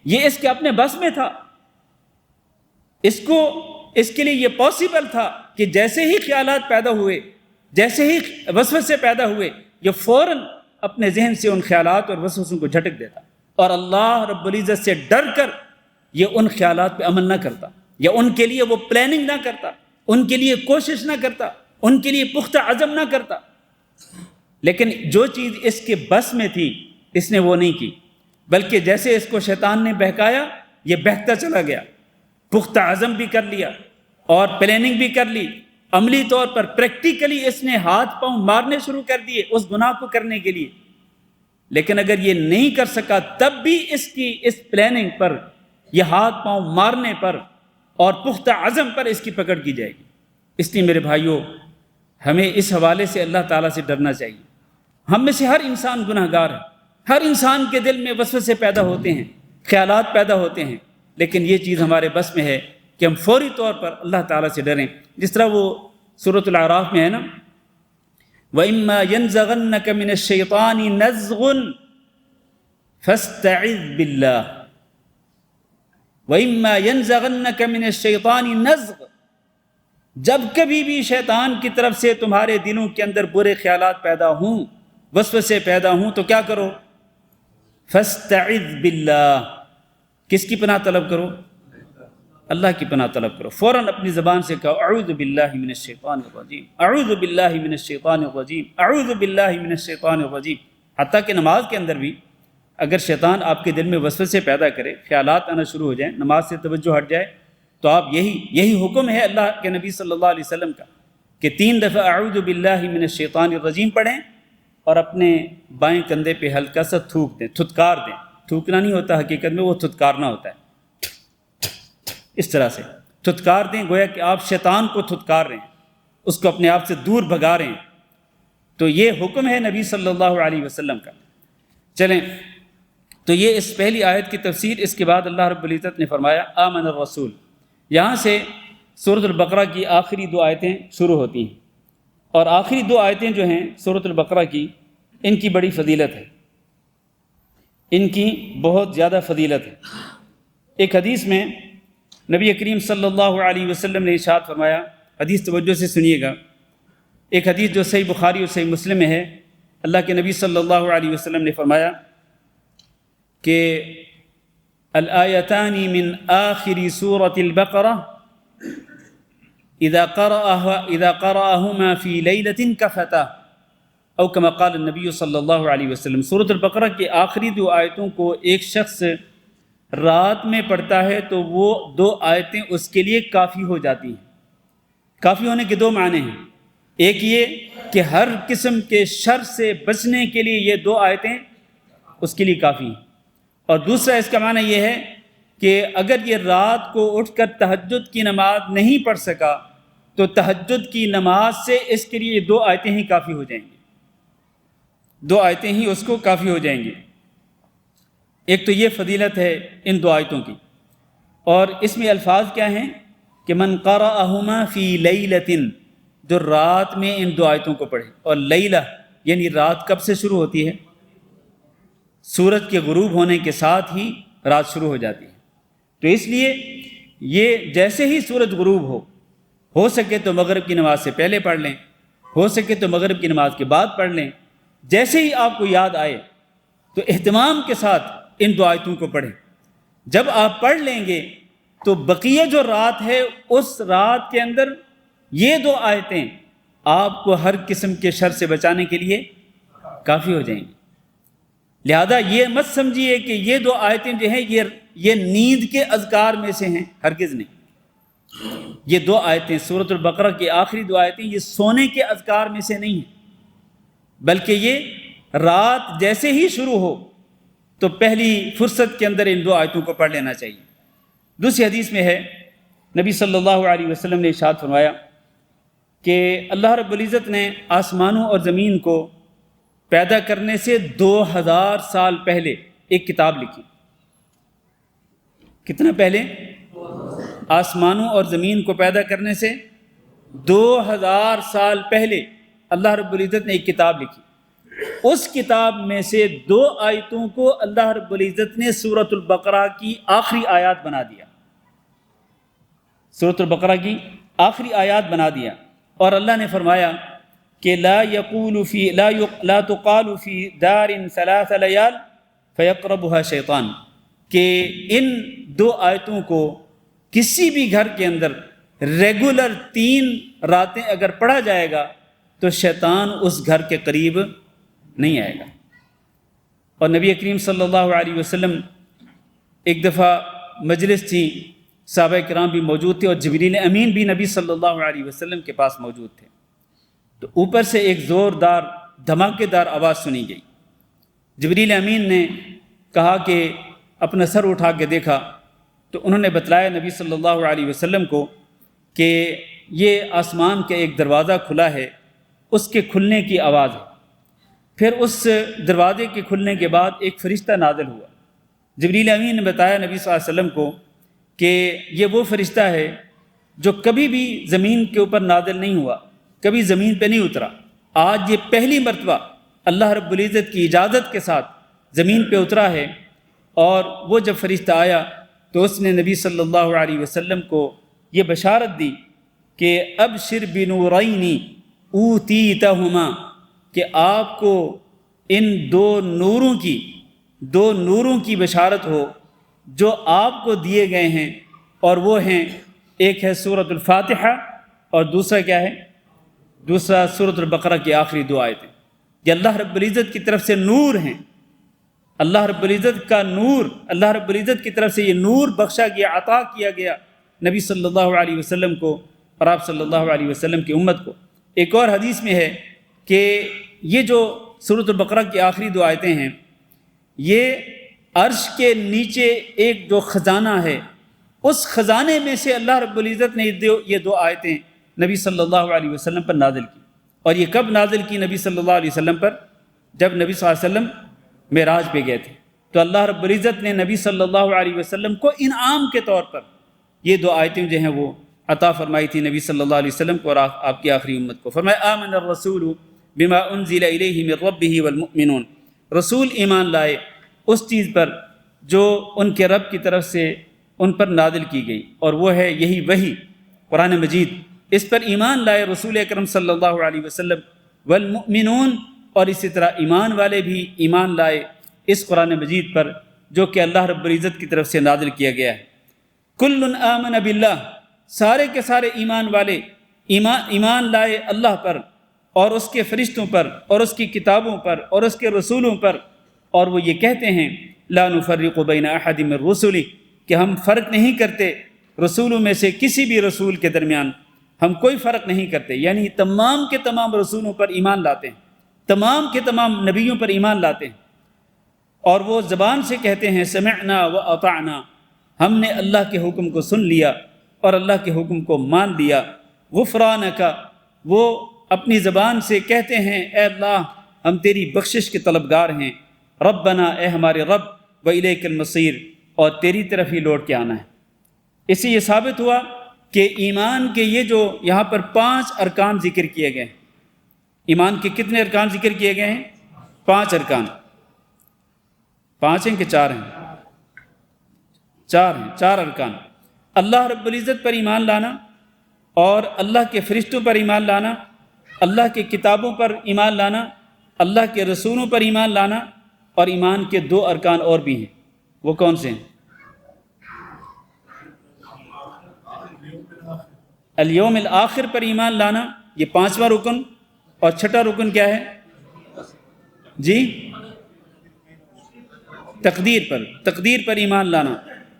یہ اس کے اپنے بس میں تھا، اس کے لیے یہ پاسبل تھا کہ جیسے ہی خیالات پیدا ہوئے، جیسے ہی وسوسے پیدا ہوئے، یہ فوراً اپنے ذہن سے ان خیالات اور وسوسوں کو جھٹک دیتا اور اللہ رب العزت سے ڈر کر یہ ان خیالات پہ عمل نہ کرتا، یا ان کے لیے وہ پلاننگ نہ کرتا، ان کے لیے کوشش نہ کرتا، ان کے لیے پختہ عزم نہ کرتا۔ لیکن جو چیز اس کے بس میں تھی اس نے وہ نہیں کی، بلکہ جیسے اس کو شیطان نے بہکایا یہ بہکتا چلا گیا، پختہ عزم بھی کر لیا اور پلاننگ بھی کر لی، عملی طور پر پریکٹیکلی اس نے ہاتھ پاؤں مارنے شروع کر دیے اس گناہ کو کرنے کے لیے۔ لیکن اگر یہ نہیں کر سکا تب بھی اس کی اس پلاننگ پر، یہ ہاتھ پاؤں مارنے پر اور پختہ عزم پر اس کی پکڑ کی جائے گی۔ اس لیے میرے بھائیوں ہمیں اس حوالے سے اللہ تعالیٰ سے ڈرنا چاہیے۔ ہم میں سے ہر انسان گناہ گار ہے، ہر انسان کے دل میں وسوسے پیدا ہوتے ہیں، خیالات پیدا ہوتے ہیں، لیکن یہ چیز ہمارے بس میں ہے کہ ہم فوری طور پر اللہ تعالیٰ سے ڈریں، جس طرح وہ سورۃ الاعراف میں ہے نا، وَإِمَّا يَنزَغَنَّكَ مِنَ الشَّيْطَانِ نَزْغٌ فَاسْتَعِذْ بِاللَّهِ، وَإِمَّا يَنزَغَنَّكَ مِنَ الشَّيْطَانِ نَزْغٌ، جب کبھی بھی شیطان کی طرف سے تمہارے دلوں کے اندر برے خیالات پیدا ہوں، وسوسے پیدا ہوں، تو کیا کرو؟ فَاسْتَعِذْ بِاللَّهِ، کس کی پناہ طلب کرو؟ اللہ کی پناہ طلب کرو۔ فوراً اپنی زبان سے کہو اعوذ باللہ من الشیطان الرجیم، اعوذ باللہ من الشیطان الرجیم، اعوذ باللہ من الشیطان الرجیم۔ حتیٰ کہ نماز کے اندر بھی اگر شیطان آپ کے دل میں وسوسے پیدا کرے، خیالات آنا شروع ہو جائیں، نماز سے توجہ ہٹ جائے، تو آپ یہی حکم ہے اللہ کے نبی صلی اللہ علیہ وسلم کا کہ 3 دفعہ اعوذ باللہ من الشیطان الرجیم پڑھیں اور اپنے بائیں کندھے پہ ہلکا سا تھوک دیں، تھتکار دیں۔ تھوکنا نہیں ہوتا حقیقت میں، وہ تھتکارنا ہوتا ہے۔ اس طرح سے تھتکار دیں، گویا کہ آپ شیطان کو تھتکار رہے ہیں، اس کو اپنے آپ سے دور بھگا رہے ہیں۔ تو یہ حکم ہے نبی صلی اللہ علیہ وسلم کا۔ چلیں، تو یہ اس پہلی آیت کی تفسیر۔ اس کے بعد اللہ رب العزت نے فرمایا آمن الرسول، یہاں سے سورۃ البقرہ کی آخری 2 آیتیں شروع ہوتی ہیں، اور آخری 2 آیتیں جو ہیں سورۃ البقرہ کی، ان کی بڑی فضیلت ہے، ان کی بہت زیادہ فضیلت ہے۔ ایک حدیث میں نبی کریم صلی اللہ علیہ وسلم نے ارشاد فرمایا، حدیث توجہ سے سنیے گا، ایک حدیث جو صحیح بخاری اور صحیح مسلم میں ہے۔ اللہ کے نبی صلی اللہ علیہ وسلم نے فرمایا کہ الآیتان من آخر سورة البقرہ اذا قرأهما فی لیلۃ کفتا، او کما قال النبی صلی اللہ علیہ وسلم۔ سورۃ البقرہ کے آخری 2 آیتوں کو ایک شخص رات میں پڑھتا ہے تو وہ 2 آیتیں اس کے لیے کافی ہو جاتی ہیں۔ کافی ہونے کے 2 معنی ہیں، ایک یہ کہ ہر قسم کے شر سے بچنے کے لیے یہ 2 آیتیں اس کے لیے کافی ہیں، اور دوسرا اس کا معنی یہ ہے کہ اگر یہ رات کو اٹھ کر تہجد کی نماز نہیں پڑھ سکا تو تہجد کی نماز سے اس کے لیے 2 آیتیں ہی کافی ہو جائیں گی، 2 آیتیں ہی اس کو کافی ہو جائیں گی۔ ایک تو یہ فضیلت ہے ان 2 آیتوں کی، اور اس میں الفاظ کیا ہیں کہ من قرأہما فی لیلۃ، جو رات میں ان 2 آیتوں کو پڑھے۔ اور لیلہ یعنی رات کب سے شروع ہوتی ہے؟ سورج کے غروب ہونے کے ساتھ ہی رات شروع ہو جاتی ہے۔ تو اس لیے یہ جیسے ہی سورج غروب ہو سکے تو مغرب کی نماز سے پہلے پڑھ لیں، ہو سکے تو مغرب کی نماز کے بعد پڑھ لیں، جیسے ہی آپ کو یاد آئے تو اہتمام کے ساتھ ان 2 آیتوں کو پڑھیں۔ جب آپ پڑھ لیں گے تو بقیہ جو رات ہے اس رات کے اندر یہ 2 آیتیں آپ کو ہر قسم کے شر سے بچانے کے لیے کافی ہو جائیں گی۔ لہذا یہ مت سمجھیے کہ یہ 2 آیتیں جو ہیں یہ نیند کے اذکار میں سے ہیں، ہرگز نہیں۔ یہ 2 آیتیں سورۃ البقرہ کی آخری 2 آیتیں یہ سونے کے اذکار میں سے نہیں ہیں، بلکہ یہ رات جیسے ہی شروع ہو تو پہلی فرصت کے اندر ان 2 آیتوں کو پڑھ لینا چاہیے۔ دوسری حدیث میں ہے نبی صلی اللہ علیہ وسلم نے ارشاد فرمایا کہ اللہ رب العزت نے آسمانوں اور زمین کو پیدا کرنے سے 2000 سال پہلے ایک کتاب لکھی۔ کتنا پہلے؟ آسمانوں اور زمین کو پیدا کرنے سے 2000 سال پہلے اللہ رب العزت نے ایک کتاب لکھی۔ اس کتاب میں سے 2 آیتوں کو اللہ رب العزت نے سورۃ البقرہ کی آخری آیات بنا دیا، سورۃ البقرہ کی آخری آیات بنا دیا، اور اللہ نے فرمایا کہ لا تقال فی دار 3 لیال فیقربها شیطان، کہ ان 2 آیتوں کو کسی بھی گھر کے اندر ریگولر 3 راتیں اگر پڑھا جائے گا تو شیطان اس گھر کے قریب نہیں آئے گا۔ اور نبی کریم صلی اللہ علیہ وسلم ایک دفعہ مجلس تھی، صحابہ کرام بھی موجود تھے، اور جبریل امین بھی نبی صلی اللہ علیہ وسلم کے پاس موجود تھے۔ تو اوپر سے ایک زوردار دھماکے دار آواز سنی گئی۔ جبریل امین نے کہا کہ اپنا سر اٹھا کے دیکھا تو انہوں نے بتلایا نبی صلی اللہ علیہ وسلم کو کہ یہ آسمان کا ایک دروازہ کھلا ہے، اس کے کھلنے کی آواز ہے۔ پھر اس دروازے کے کھلنے کے بعد ایک فرشتہ نازل ہوا۔ جبریل امین نے بتایا نبی صلی اللہ علیہ وسلم کو کہ یہ وہ فرشتہ ہے جو کبھی بھی زمین کے اوپر نازل نہیں ہوا، کبھی زمین پہ نہیں اترا، آج یہ پہلی مرتبہ اللہ رب العزت کی اجازت کے ساتھ زمین پہ اترا ہے۔ اور وہ جب فرشتہ آیا تو اس نے نبی صلی اللہ علیہ وسلم کو یہ بشارت دی کہ ابشر بنورین اوتیتہما، کہ آپ کو ان دو نوروں کی بشارت ہو جو آپ کو دیے گئے ہیں، اور وہ ہیں، ایک ہے سورۃ الفاتحہ اور دوسرا کیا ہے؟ دوسرا سورۃ البقرہ کی آخری 2 آیتیں۔ یہ اللہ رب العزت کی طرف سے نور ہیں، اللہ رب العزت کا نور، اللہ رب العزت کی طرف سے یہ نور بخشا گیا، عطا کیا گیا نبی صلی اللہ علیہ وسلم کو اور آپ صلی اللہ علیہ وسلم کی امت کو۔ ایک اور حدیث میں ہے کہ یہ جو سورۃ البقرہ کی آخری 2 آیتیں ہیں، یہ عرش کے نیچے ایک جو خزانہ ہے، اس خزانے میں سے اللہ رب العزت نے یہ 2 آیتیں نبی صلی اللہ علیہ وسلم پر نازل کی۔ اور یہ کب نازل کی نبی صلی اللہ علیہ وسلم پر؟ جب نبی صلی اللہ علیہ وسلم معراج پہ گئے تھے، تو اللہ رب العزت نے نبی صلی اللہ علیہ وسلم کو انعام کے طور پر یہ 2 آیتیں جو ہیں وہ عطا فرمائی تھی نبی صلی اللہ علیہ وسلم کو اور آپ کی آخری امت کو۔ فرمایا آمن الرسول بما انزل الیہ من ربہ والمؤمنون، رسول ایمان لائے اس چیز پر جو ان کے رب کی طرف سے ان پر نازل کی گئی، اور وہ ہے یہی وحی قرآن مجید، اس پر ایمان لائے رسول اکرم صلی اللہ علیہ وسلم، والمؤمنون، اور اسی طرح ایمان والے بھی ایمان لائے اس قرآن مجید پر جو کہ اللہ رب العزت کی طرف سے نازل کیا گیا ہے۔ کل آمن باللہ، سارے کے سارے ایمان والے ایمان لائے اللہ پر اور اس کے فرشتوں پر اور اس کی کتابوں پر اور اس کے رسولوں پر، اور وہ یہ کہتے ہیں لا نفرق بین احد من رسلہ، کہ ہم فرق نہیں کرتے رسولوں میں سے کسی بھی رسول کے درمیان، ہم کوئی فرق نہیں کرتے، یعنی تمام کے تمام رسولوں پر ایمان لاتے ہیں، تمام کے تمام نبیوں پر ایمان لاتے ہیں، اور وہ زبان سے کہتے ہیں سمعنا و اطعنا، ہم نے اللہ کے حکم کو سن لیا اور اللہ کے حکم کو مان لیا۔ غفرانک، وہ اپنی زبان سے کہتے ہیں اے اللہ ہم تیری بخشش کے طلبگار ہیں، ربنا، اے ہمارے رب، و الیک المصیر، اور تیری طرف ہی لوٹ کے آنا ہے۔ اس سے یہ ثابت ہوا کہ ایمان کے یہ جو یہاں پر 5 ارکان ذکر کیے گئے ہیں، ایمان کے کتنے ارکان ذکر کیے گئے ہیں؟ 5 ارکان۔ 5 ہیں کہ 4 ہیں؟ 4 ہیں، 4 ارکان۔ اللہ رب العزت پر ایمان لانا، اور اللہ کے فرشتوں پر ایمان لانا، اللہ کی کتابوں پر ایمان لانا، اللہ کے رسولوں پر ایمان لانا، اور ایمان کے 2 ارکان اور بھی ہیں، وہ کون سے ہیں؟ الیوم الآخر پر ایمان لانا، یہ 5واں رکن، اور 6واں رکن کیا ہے؟ جی، تقدیر پر ایمان لانا،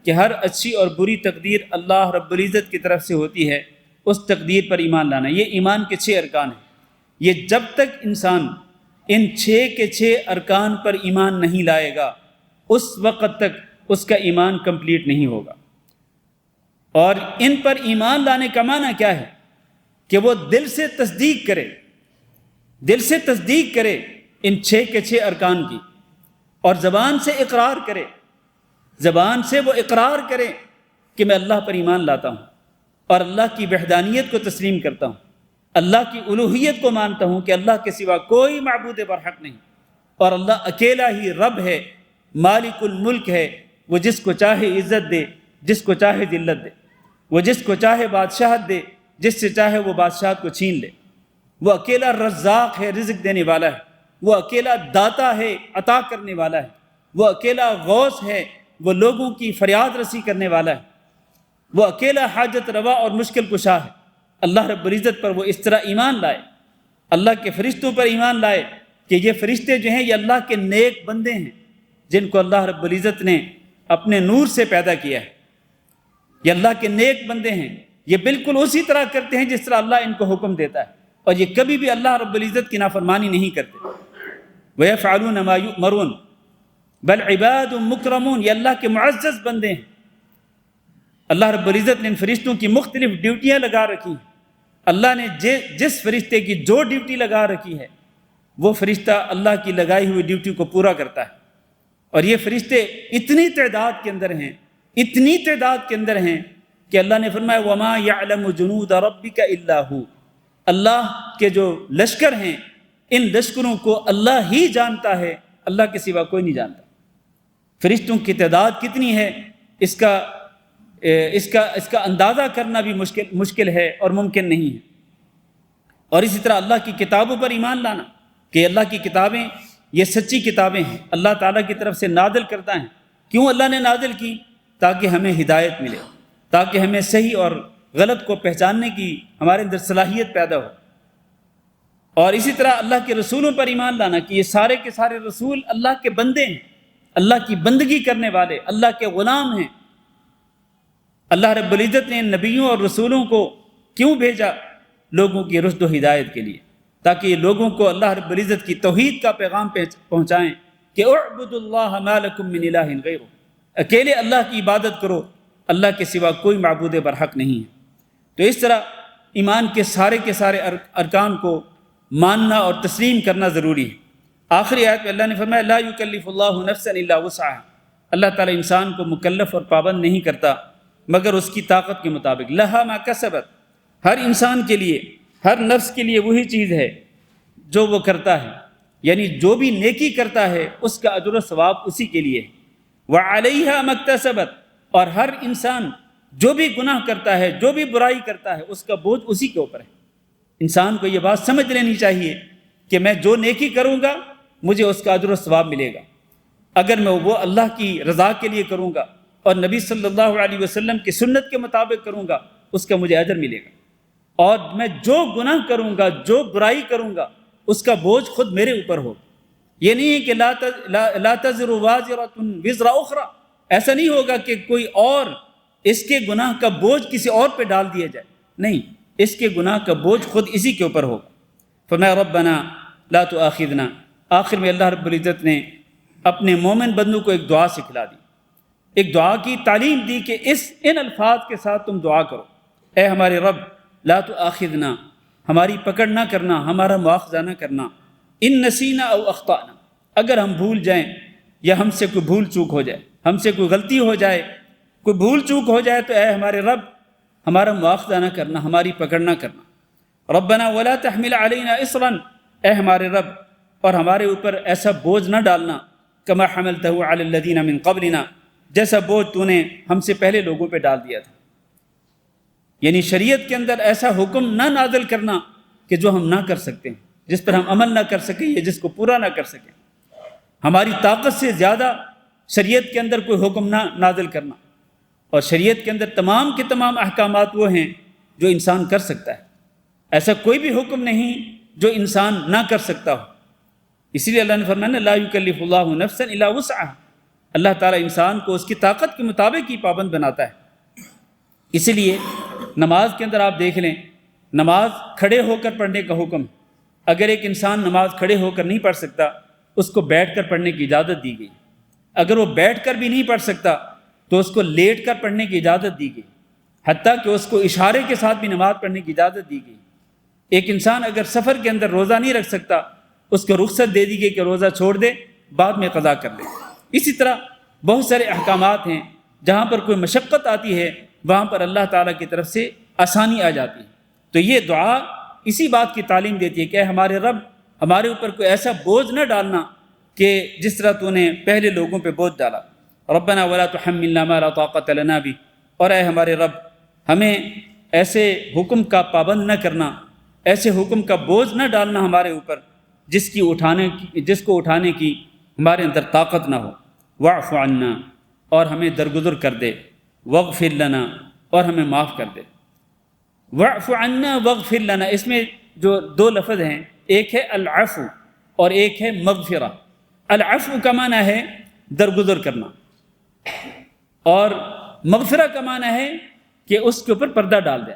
کہ ہر اچھی اور بری تقدیر اللہ رب العزت کی طرف سے ہوتی ہے، اس تقدیر پر ایمان لانا۔ یہ ایمان کے 6 ارکان ہیں۔ یہ جب تک انسان ان 6 کے 6 ارکان پر ایمان نہیں لائے گا، اس وقت تک اس کا ایمان کمپلیٹ نہیں ہوگا۔ اور ان پر ایمان لانے کا معنی کیا ہے؟ کہ وہ دل سے تصدیق کرے ان 6 کے 6 ارکان کی، اور زبان سے اقرار کرے، زبان سے وہ اقرار کرے کہ میں اللہ پر ایمان لاتا ہوں اور اللہ کی وحدانیت کو تسلیم کرتا ہوں، اللہ کی الوہیت کو مانتا ہوں کہ اللہ کے سوا کوئی معبود برحق نہیں، اور اللہ اکیلا ہی رب ہے، مالک الملک ہے، وہ جس کو چاہے عزت دے، جس کو چاہے ذلت دے، وہ جس کو چاہے بادشاہت دے، جس سے چاہے وہ بادشاہت کو چھین لے، وہ اکیلا رزاق ہے، رزق دینے والا ہے، وہ اکیلا داتا ہے، عطا کرنے والا ہے، وہ اکیلا غوث ہے، وہ لوگوں کی فریاد رسی کرنے والا ہے، وہ اکیلا حاجت روا اور مشکل کشا ہے۔ اللہ رب العزت پر وہ اس طرح ایمان لائے، اللہ کے فرشتوں پر ایمان لائے کہ یہ فرشتے جو ہیں یہ اللہ کے نیک بندے ہیں، جن کو اللہ رب العزت نے اپنے نور سے پیدا کیا ہے، یہ اللہ کے نیک بندے ہیں، یہ بالکل اسی طرح کرتے ہیں جس طرح اللہ ان کو حکم دیتا ہے، اور یہ کبھی بھی اللہ رب العزت کی نافرمانی نہیں کرتے۔ وَيَفْعَلُونَ مَا يُؤْمَرُونَ بل عباد مکرمون، یہ اللہ کے معزز بندے ہیں۔ اللہ رب العزت نے ان فرشتوں کی مختلف ڈیوٹیاں لگا رکھی ہیں، اللہ نے جس فرشتے کی جو ڈیوٹی لگا رکھی ہے وہ فرشتہ اللہ کی لگائی ہوئی ڈیوٹی کو پورا کرتا ہے، اور یہ فرشتے اتنی تعداد کے اندر ہیں کہ اللہ نے فرمایا وَمَا يَعْلَمُ جُنُودَ رَبِّكَ إِلَّا هُ، اللہ کے جو لشکر ہیں ان لشکروں کو اللہ ہی جانتا ہے، اللہ کے سوا کوئی نہیں جانتا۔ فرشتوں کی تعداد کتنی ہے اس کا اس کا اندازہ کرنا بھی مشکل ہے اور ممکن نہیں ہے۔ اور اسی طرح اللہ کی کتابوں پر ایمان لانا کہ اللہ کی کتابیں یہ سچی کتابیں ہیں، اللہ تعالیٰ کی طرف سے نازل کرتا ہے۔ کیوں اللہ نے نازل کی؟ تاکہ ہمیں ہدایت ملے، تاکہ ہمیں صحیح اور غلط کو پہچاننے کی ہمارے اندر صلاحیت پیدا ہو۔ اور اسی طرح اللہ کے رسولوں پر ایمان لانا کہ یہ سارے کے سارے رسول اللہ کے بندے ہیں، اللہ کی بندگی کرنے والے، اللہ کے غلام ہیں۔ اللہ رب العزت نے نبیوں اور رسولوں کو کیوں بھیجا؟ لوگوں کی رشد و ہدایت کے لیے، تاکہ یہ لوگوں کو اللہ رب العزت کی توحید کا پیغام پہنچائیں کہ اعبدوا اللہ ما لکم من الہ غیرہ، اکیلے اللہ کی عبادت کرو، اللہ کے سوا کوئی معبود برحق نہیں ہے۔ تو اس طرح ایمان کے سارے ارکان کو ماننا اور تسلیم کرنا ضروری ہے۔ آخری آیت میں اللہ نے فرمایا لا یکلف اللہ نفسا الا وسعها، اللہ تعالیٰ انسان کو مکلف اور پابند نہیں کرتا مگر اس کی طاقت کے مطابق۔ لہا ما کسبت، ہر انسان کے لیے، ہر نفس کے لیے وہی چیز ہے جو وہ کرتا ہے، یعنی جو بھی نیکی کرتا ہے اس کا اجر و ثواب اسی کے لیے ہے۔ وعلیہا ما اکتسبت، اور ہر انسان جو بھی گناہ کرتا ہے، جو بھی برائی کرتا ہے، اس کا بوجھ اسی کے اوپر ہے۔ انسان کو یہ بات سمجھ لینی چاہیے کہ میں جو نیکی کروں گا مجھے اس کا اجر و ثواب ملے گا۔ اگر میں وہ اللہ کی رضا کے لیے کروں گا اور نبی صلی اللہ علیہ وسلم کی سنت کے مطابق کروں گا اس کا مجھے اجر ملے گا، اور میں جو گناہ کروں گا، جو برائی کروں گا اس کا بوجھ خود میرے اوپر ہو۔ یہ نہیں ہے کہ لا تزر وازرۃ وزر اخرى، ایسا نہیں ہوگا کہ کوئی اور اس کے گناہ کا بوجھ کسی اور پہ ڈال دیا جائے، نہیں، اس کے گناہ کا بوجھ خود اسی کے اوپر ہوگا۔ فرمایا ربنا لا تؤاخذنا، آخر میں اللہ رب العزت نے اپنے مومن بندوں کو ایک دعا سکھلا دی، ایک دعا کی تعلیم دی کہ ان الفاظ کے ساتھ تم دعا کرو، اے ہمارے رب لا تؤاخذنا، ہماری پکڑ نہ کرنا، ہمارا مواخذہ نہ کرنا، ان نسینا او اخطانا، اگر ہم بھول جائیں یا ہم سے کوئی بھول چوک ہو جائے، ہم سے کوئی غلطی ہو جائے، کوئی بھول چوک ہو جائے تو اے ہمارے رب ہمارا مواخذہ نہ کرنا، ہماری پکڑ نہ کرنا۔ ربنا ولا تحمل علینا اصرا، اے ہمارے رب اور ہمارے اوپر ایسا بوجھ نہ ڈالنا، کما حملتہ علی الذین من قبلنا، جیسا بوجھ تو نے ہم سے پہلے لوگوں پہ ڈال دیا تھا۔ یعنی شریعت کے اندر ایسا حکم نہ نازل کرنا کہ جو ہم نہ کر سکتے ہیں، جس پر ہم عمل نہ کر سکیں یا جس کو پورا نہ کر سکیں۔ ہماری طاقت سے زیادہ شریعت کے اندر کوئی حکم نہ نازل کرنا، اور شریعت کے اندر تمام کے تمام احکامات وہ ہیں جو انسان کر سکتا ہے، ایسا کوئی بھی حکم نہیں جو انسان نہ کر سکتا ہو۔ اسی لیے اللہ نے فرمایا لا یکلف اللہ نفسا الا وسعها، اللہ تعالیٰ انسان کو اس کی طاقت کے مطابق ہی پابند بناتا ہے۔ اسی لیے نماز کے اندر آپ دیکھ لیں، نماز کھڑے ہو کر پڑھنے کا حکم، اگر ایک انسان نماز کھڑے ہو کر نہیں پڑھ سکتا اس کو بیٹھ کر پڑھنے کی اجازت دی گئی، اگر وہ بیٹھ کر بھی نہیں پڑھ سکتا تو اس کو لیٹ کر پڑھنے کی اجازت دی گئی، حتیٰ کہ اس کو اشارے کے ساتھ بھی نماز پڑھنے کی اجازت دی گئی۔ ایک انسان اگر سفر کے اندر روزہ نہیں رکھ سکتا اس کو رخصت دے دی گئی کہ روزہ چھوڑ دے، بعد میں قضا کر لے۔ اسی طرح بہت سارے احکامات ہیں جہاں پر کوئی مشقت آتی ہے وہاں پر اللہ تعالیٰ کی طرف سے آسانی آ جاتی ہے۔ تو یہ دعا اسی بات کی تعلیم دیتی ہے کہ اے ہمارے رب ہمارے اوپر کوئی ایسا بوجھ نہ ڈالنا کہ جس طرح تو نے پہلے لوگوں پہ بوجھ ڈالا۔ ربنا ولا تحملنا ما لا طاقت لنا به، اور اے ہمارے رب ہمیں ایسے حکم کا پابند نہ کرنا، ایسے حکم کا بوجھ نہ ڈالنا ہمارے اوپر جس کو اٹھانے کی ہمارے اندر طاقت نہ ہو۔ واعف عنا، اور ہمیں درگزر کر دے، واغفر لنا، اور ہمیں معاف کر دے۔ واعف عنا واغفر لنا، اس میں جو دو لفظ ہیں، ایک ہے العفو اور ایک ہے مغفرہ۔ العفو کا معنی ہے درگزر کرنا، اور مغفرہ کا معنی ہے کہ اس کے اوپر پردہ ڈال دیں۔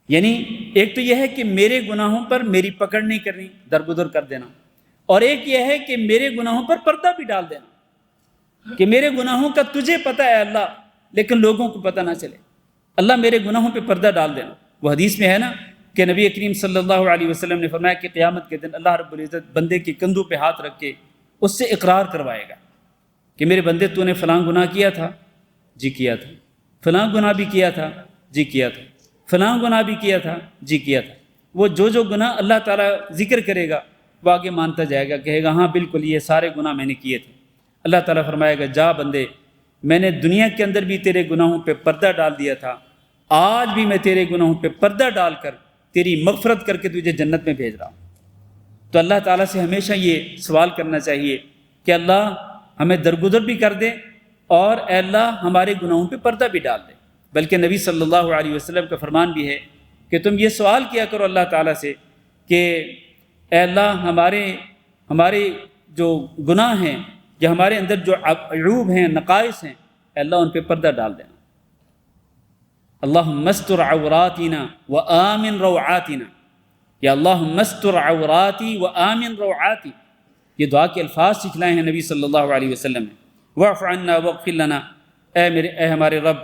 یعنی ایک تو یہ ہے کہ میرے گناہوں پر میری پکڑ نہیں کرنی، درگزر کر دینا، اور ایک یہ ہے کہ میرے گناہوں پر پردہ بھی ڈال دینا کہ میرے گناہوں کا تجھے پتہ ہے اللہ، لیکن لوگوں کو پتہ نہ چلے۔ اللہ میرے گناہوں پہ پردہ ڈال دینا۔ وہ حدیث میں ہے نا کہ نبی کریم صلی اللہ علیہ وسلم نے فرمایا کہ قیامت کے دن اللہ رب العزت بندے کے کندھوں پہ ہاتھ رکھ کے اس سے اقرار کروائے گا کہ میرے بندے تو نے فلاں گناہ کیا تھا، جی کیا تھا، فلاں گناہ بھی کیا تھا، جی کیا تھا، فلاں گناہ بھی کیا تھا، جی کیا تھا۔ وہ جو گناہ اللہ تعالیٰ ذکر کرے گا وہ آگے مانتا جائے گا، کہے گا ہاں بالکل یہ سارے گناہ میں نے کیے تھے۔ اللہ تعالیٰ فرمائے گا جا بندے میں نے دنیا کے اندر بھی تیرے گناہوں پہ پردہ ڈال دیا تھا، آج بھی میں تیرے گناہوں پہ پردہ ڈال کر تیری مغفرت کر کے تجھے جنت میں بھیج رہا ہوں۔ تو اللہ تعالیٰ سے ہمیشہ یہ سوال کرنا چاہیے کہ اللہ ہمیں درگزر بھی کر دے اور اے اللہ ہمارے گناہوں پہ پردہ بھی ڈال دے۔ بلکہ نبی صلی اللہ علیہ وسلم کا فرمان بھی ہے کہ تم یہ سوال کیا کرو اللہ تعالیٰ سے کہ اے اللہ ہمارے جو گناہ ہیں یا ہمارے اندر جو عیوب ہیں، نقائص ہیں، اے اللہ ان پہ پردہ ڈال دینا۔ اللہم استر عوراتنا وآمن روعاتنا، یا اللہم استر عوراتی وآمن روعاتی، یہ دعا کے الفاظ سکھلائے ہیں نبی صلی اللہ علیہ وسلم نے۔ واعف عنا واغفر لنا، اے ہمارے رب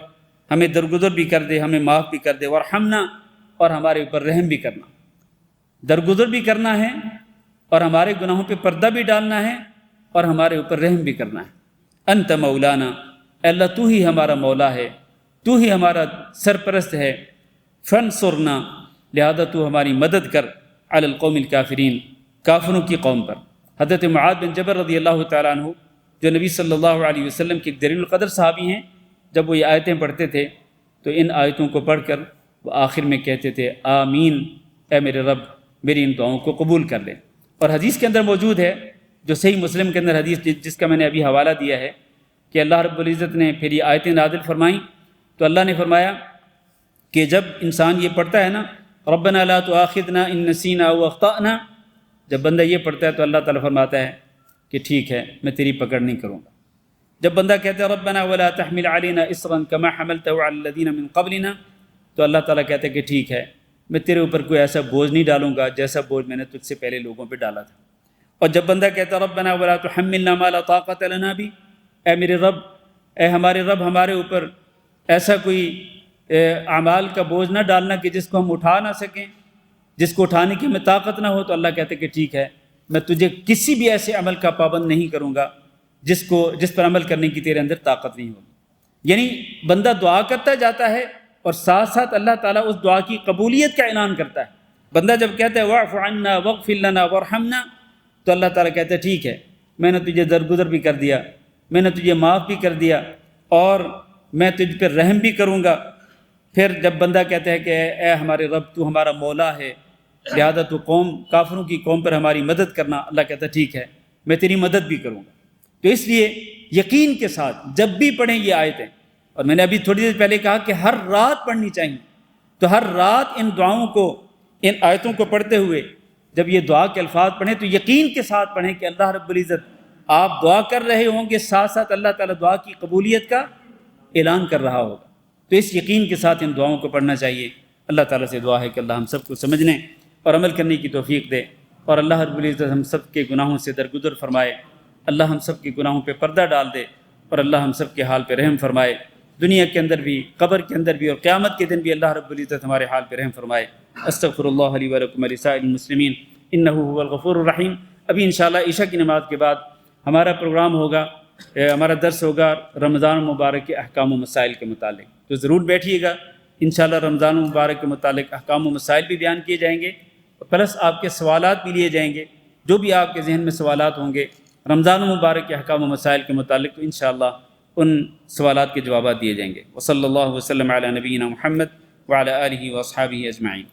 ہمیں درگزر بھی کر دے، ہمیں معاف بھی کر دے، وارحمنا، اور ہمارے اوپر رحم بھی کرنا۔ درگزر بھی کرنا ہے اور ہمارے گناہوں پہ پردہ بھی ڈالنا ہے اور ہمارے اوپر رحم بھی کرنا ہے۔ انت مولانا، اے اللہ تو ہی ہمارا مولا ہے، تو ہی ہمارا سرپرست ہے۔ فانصرنا، لہذا تو ہماری مدد کر، علی القوم الکافرین، کافروں کی قوم پر۔ حضرت معاذ بن جبل رضی اللہ تعالیٰ عنہ جو نبی صلی اللہ علیہ وسلم کے جلیل القدر صحابی ہیں، جب وہ یہ آیتیں پڑھتے تھے تو ان آیتوں کو پڑھ کر وہ آخر میں کہتے تھے آمین، اے میرے رب میری ان دعاؤں کو قبول کر لے۔ اور حدیث کے اندر موجود ہے، جو صحیح مسلم کے اندر حدیث جس کا میں نے ابھی حوالہ دیا ہے، کہ اللہ رب العزت نے پھر یہ آیتیں نازل فرمائیں تو اللہ نے فرمایا کہ جب انسان یہ پڑھتا ہے نا ربنا لا تؤاخذنا ان نسینا او اخطأنا، جب بندہ یہ پڑھتا ہے تو اللہ تعالیٰ فرماتا ہے کہ ٹھیک ہے میں تیری پکڑ نہیں کروں گا۔ جب بندہ کہتا ہے ربنا ولا تحمل علينا اصرا كما حملته على الذين من قبلنا، تو اللہ تعالیٰ کہتا ہے کہ ٹھیک ہے میں تیرے اوپر کوئی ایسا بوجھ نہیں ڈالوں گا جیسا بوجھ میں نے تجھ سے پہلے لوگوں پہ ڈالا تھا۔ اور جب بندہ کہتا ہے ربنا ولا تحملنا ما لا طاقة لنا به، اے میرے رب، اے ہمارے رب ہمارے اوپر ایسا کوئی اعمال کا بوجھ نہ ڈالنا کہ جس کو ہم اٹھا نہ سکیں، جس کو اٹھانے کی ہمیں طاقت نہ ہو، تو اللہ کہتے کہ ٹھیک ہے میں تجھے کسی بھی ایسے عمل کا پابند نہیں کروں گا جس پر عمل کرنے کی تیرے اندر طاقت نہیں ہوگی۔ یعنی بندہ دعا کرتا جاتا ہے اور ساتھ ساتھ اللہ تعالیٰ اس دعا کی قبولیت کا اعلان کرتا ہے۔ بندہ جب کہتا ہے واعف عنا واغفر لنا وارحمنا، تو اللہ تعالیٰ کہتا ہے ٹھیک ہے میں نے تجھے درگزر بھی کر دیا، میں نے تجھے معاف بھی کر دیا اور میں تجھ پر رحم بھی کروں گا۔ پھر جب بندہ کہتا ہے کہ اے ہمارے رب تو ہمارا مولا ہے، لہذا تو کافروں کی قوم پر ہماری مدد کرنا، اللہ کہتا ہے ٹھیک ہے میں تیری مدد بھی کروں گا۔ تو اس لیے یقین کے ساتھ جب بھی پڑھیں یہ آیتیں، اور میں نے ابھی تھوڑی دیر پہلے کہا کہ ہر رات پڑھنی چاہیے، تو ہر رات ان دعاؤں کو، ان آیتوں کو پڑھتے ہوئے جب یہ دعا کے الفاظ پڑھیں تو یقین کے ساتھ پڑھیں کہ اللہ رب العزت آپ دعا کر رہے ہوں گے، ساتھ ساتھ اللہ تعالیٰ دعا کی قبولیت کا اعلان کر رہا ہوگا۔ تو اس یقین کے ساتھ ان دعاؤں کو پڑھنا چاہیے۔ اللہ تعالیٰ سے دعا ہے کہ اللہ ہم سب کو سمجھنے اور عمل کرنے کی توفیق دے، اور اللہ رب العزت ہم سب کے گناہوں سے درگزر فرمائے، اللہ ہم سب کے گناہوں پہ پردہ ڈال دے، اور اللہ ہم سب کے حال پہ رحم فرمائے، دنیا کے اندر بھی، قبر کے اندر بھی، اور قیامت کے دن بھی اللہ رب العزت ہمارے حال پہ رحم فرمائے۔ استغفر اللہ لی ولکم ولسائر المسلمین انہ هو الغفور الرحیم۔ ابھی انشاءاللہ عشاء کی نماز کے بعد ہمارا پروگرام ہوگا، ہمارا درس ہوگا رمضان المبارک کے احکام و مسائل کے متعلق، تو ضرور بیٹھیے گا۔ انشاءاللہ رمضان المبارک کے متعلق احکام و مسائل بھی بیان کیے جائیں گے، پلس آپ کے سوالات بھی لیے جائیں گے، جو بھی آپ کے ذہن میں سوالات ہوں گے رمضان المبارک کے احکام و مسائل کے متعلق، تو انشاءاللہ ان سوالات کے جوابات دیے جائیں گے۔ وصلی اللہ وسلم علی نبینا محمد وعلی آلہ واصحابہ اجمعین۔